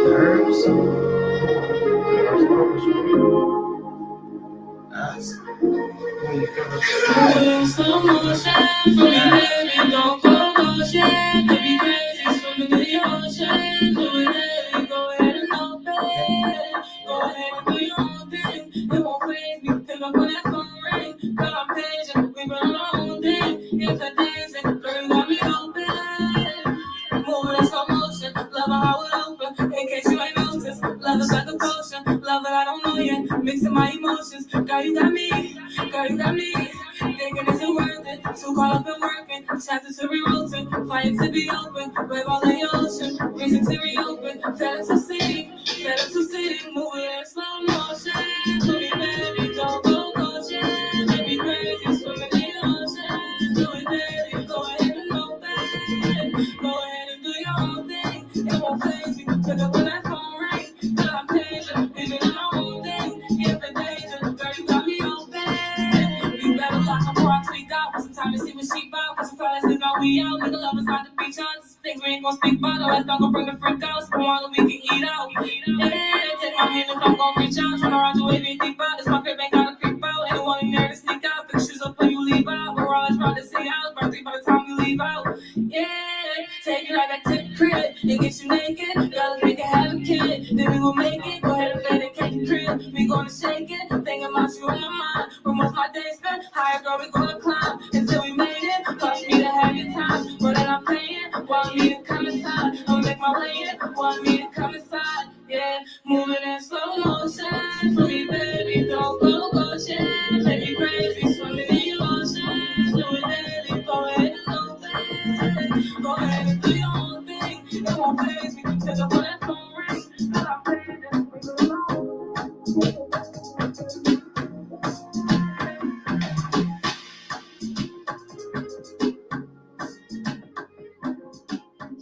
Herbs? Us? In slow motion, for me, baby, don't go motion. Baby, crazy, swimming in the ocean. Do it, baby, go ahead and open. Go ahead and do your own thing. It won't faze me. Pick up on that phone ring. Girl, I'm patient. We run our own thing. If the dancing, girl, you got me open. Moving in slow motion, love how it open. In case you ain't noticed, love is like a potion. Love that I don't know yet, mixing my emotions. Girl, you got me. Girl, you got me. Thinking is it worth it? Too caught up in working. Chapters to rewrote it. Fire to be open. Wave all in your ocean. Reason to reopen. Fell into city. Fell into city. Moving in slow motion. To me, baby, don't go coaching. Baby, crazy. Swimming in the ocean. Do it, baby. Go ahead and open. Go ahead and do your own thing. It won't faze me. Pick up on that phone ring. Girl, I'm patient. Living in our own thing. If the danger. Girl, you got me open. You better lock before I tweak out. Want some time to see what she bout. Cause you fellas think we out. Nigga love us out the beach out. Things we ain't gon' speak about. The rest not gon' bring the freak out. So long we can eat out. Yeah, take my hand if I'm gon' reach out. Tryna ride your wave and deep out. This my crib ain't gotta creep out. Anyone in there to sneak out. Pick shoes up when you leave out. We're always trying to see out. Birthday by the time we leave out. Yeah, take you right back to the crib and get you naked. Girl, we can have a kid. Then we will make it. Go ahead and vacate the crib. We gonna shake it. Thinking about you on my mind. Where most my days spent. Higher, girl, we gonna climb until we made it. Cost me to have your time. More than I'm paying. Want me to come inside. I'll make my way in. Want me to come inside. Yeah, moving in slow motion. For me, baby, don't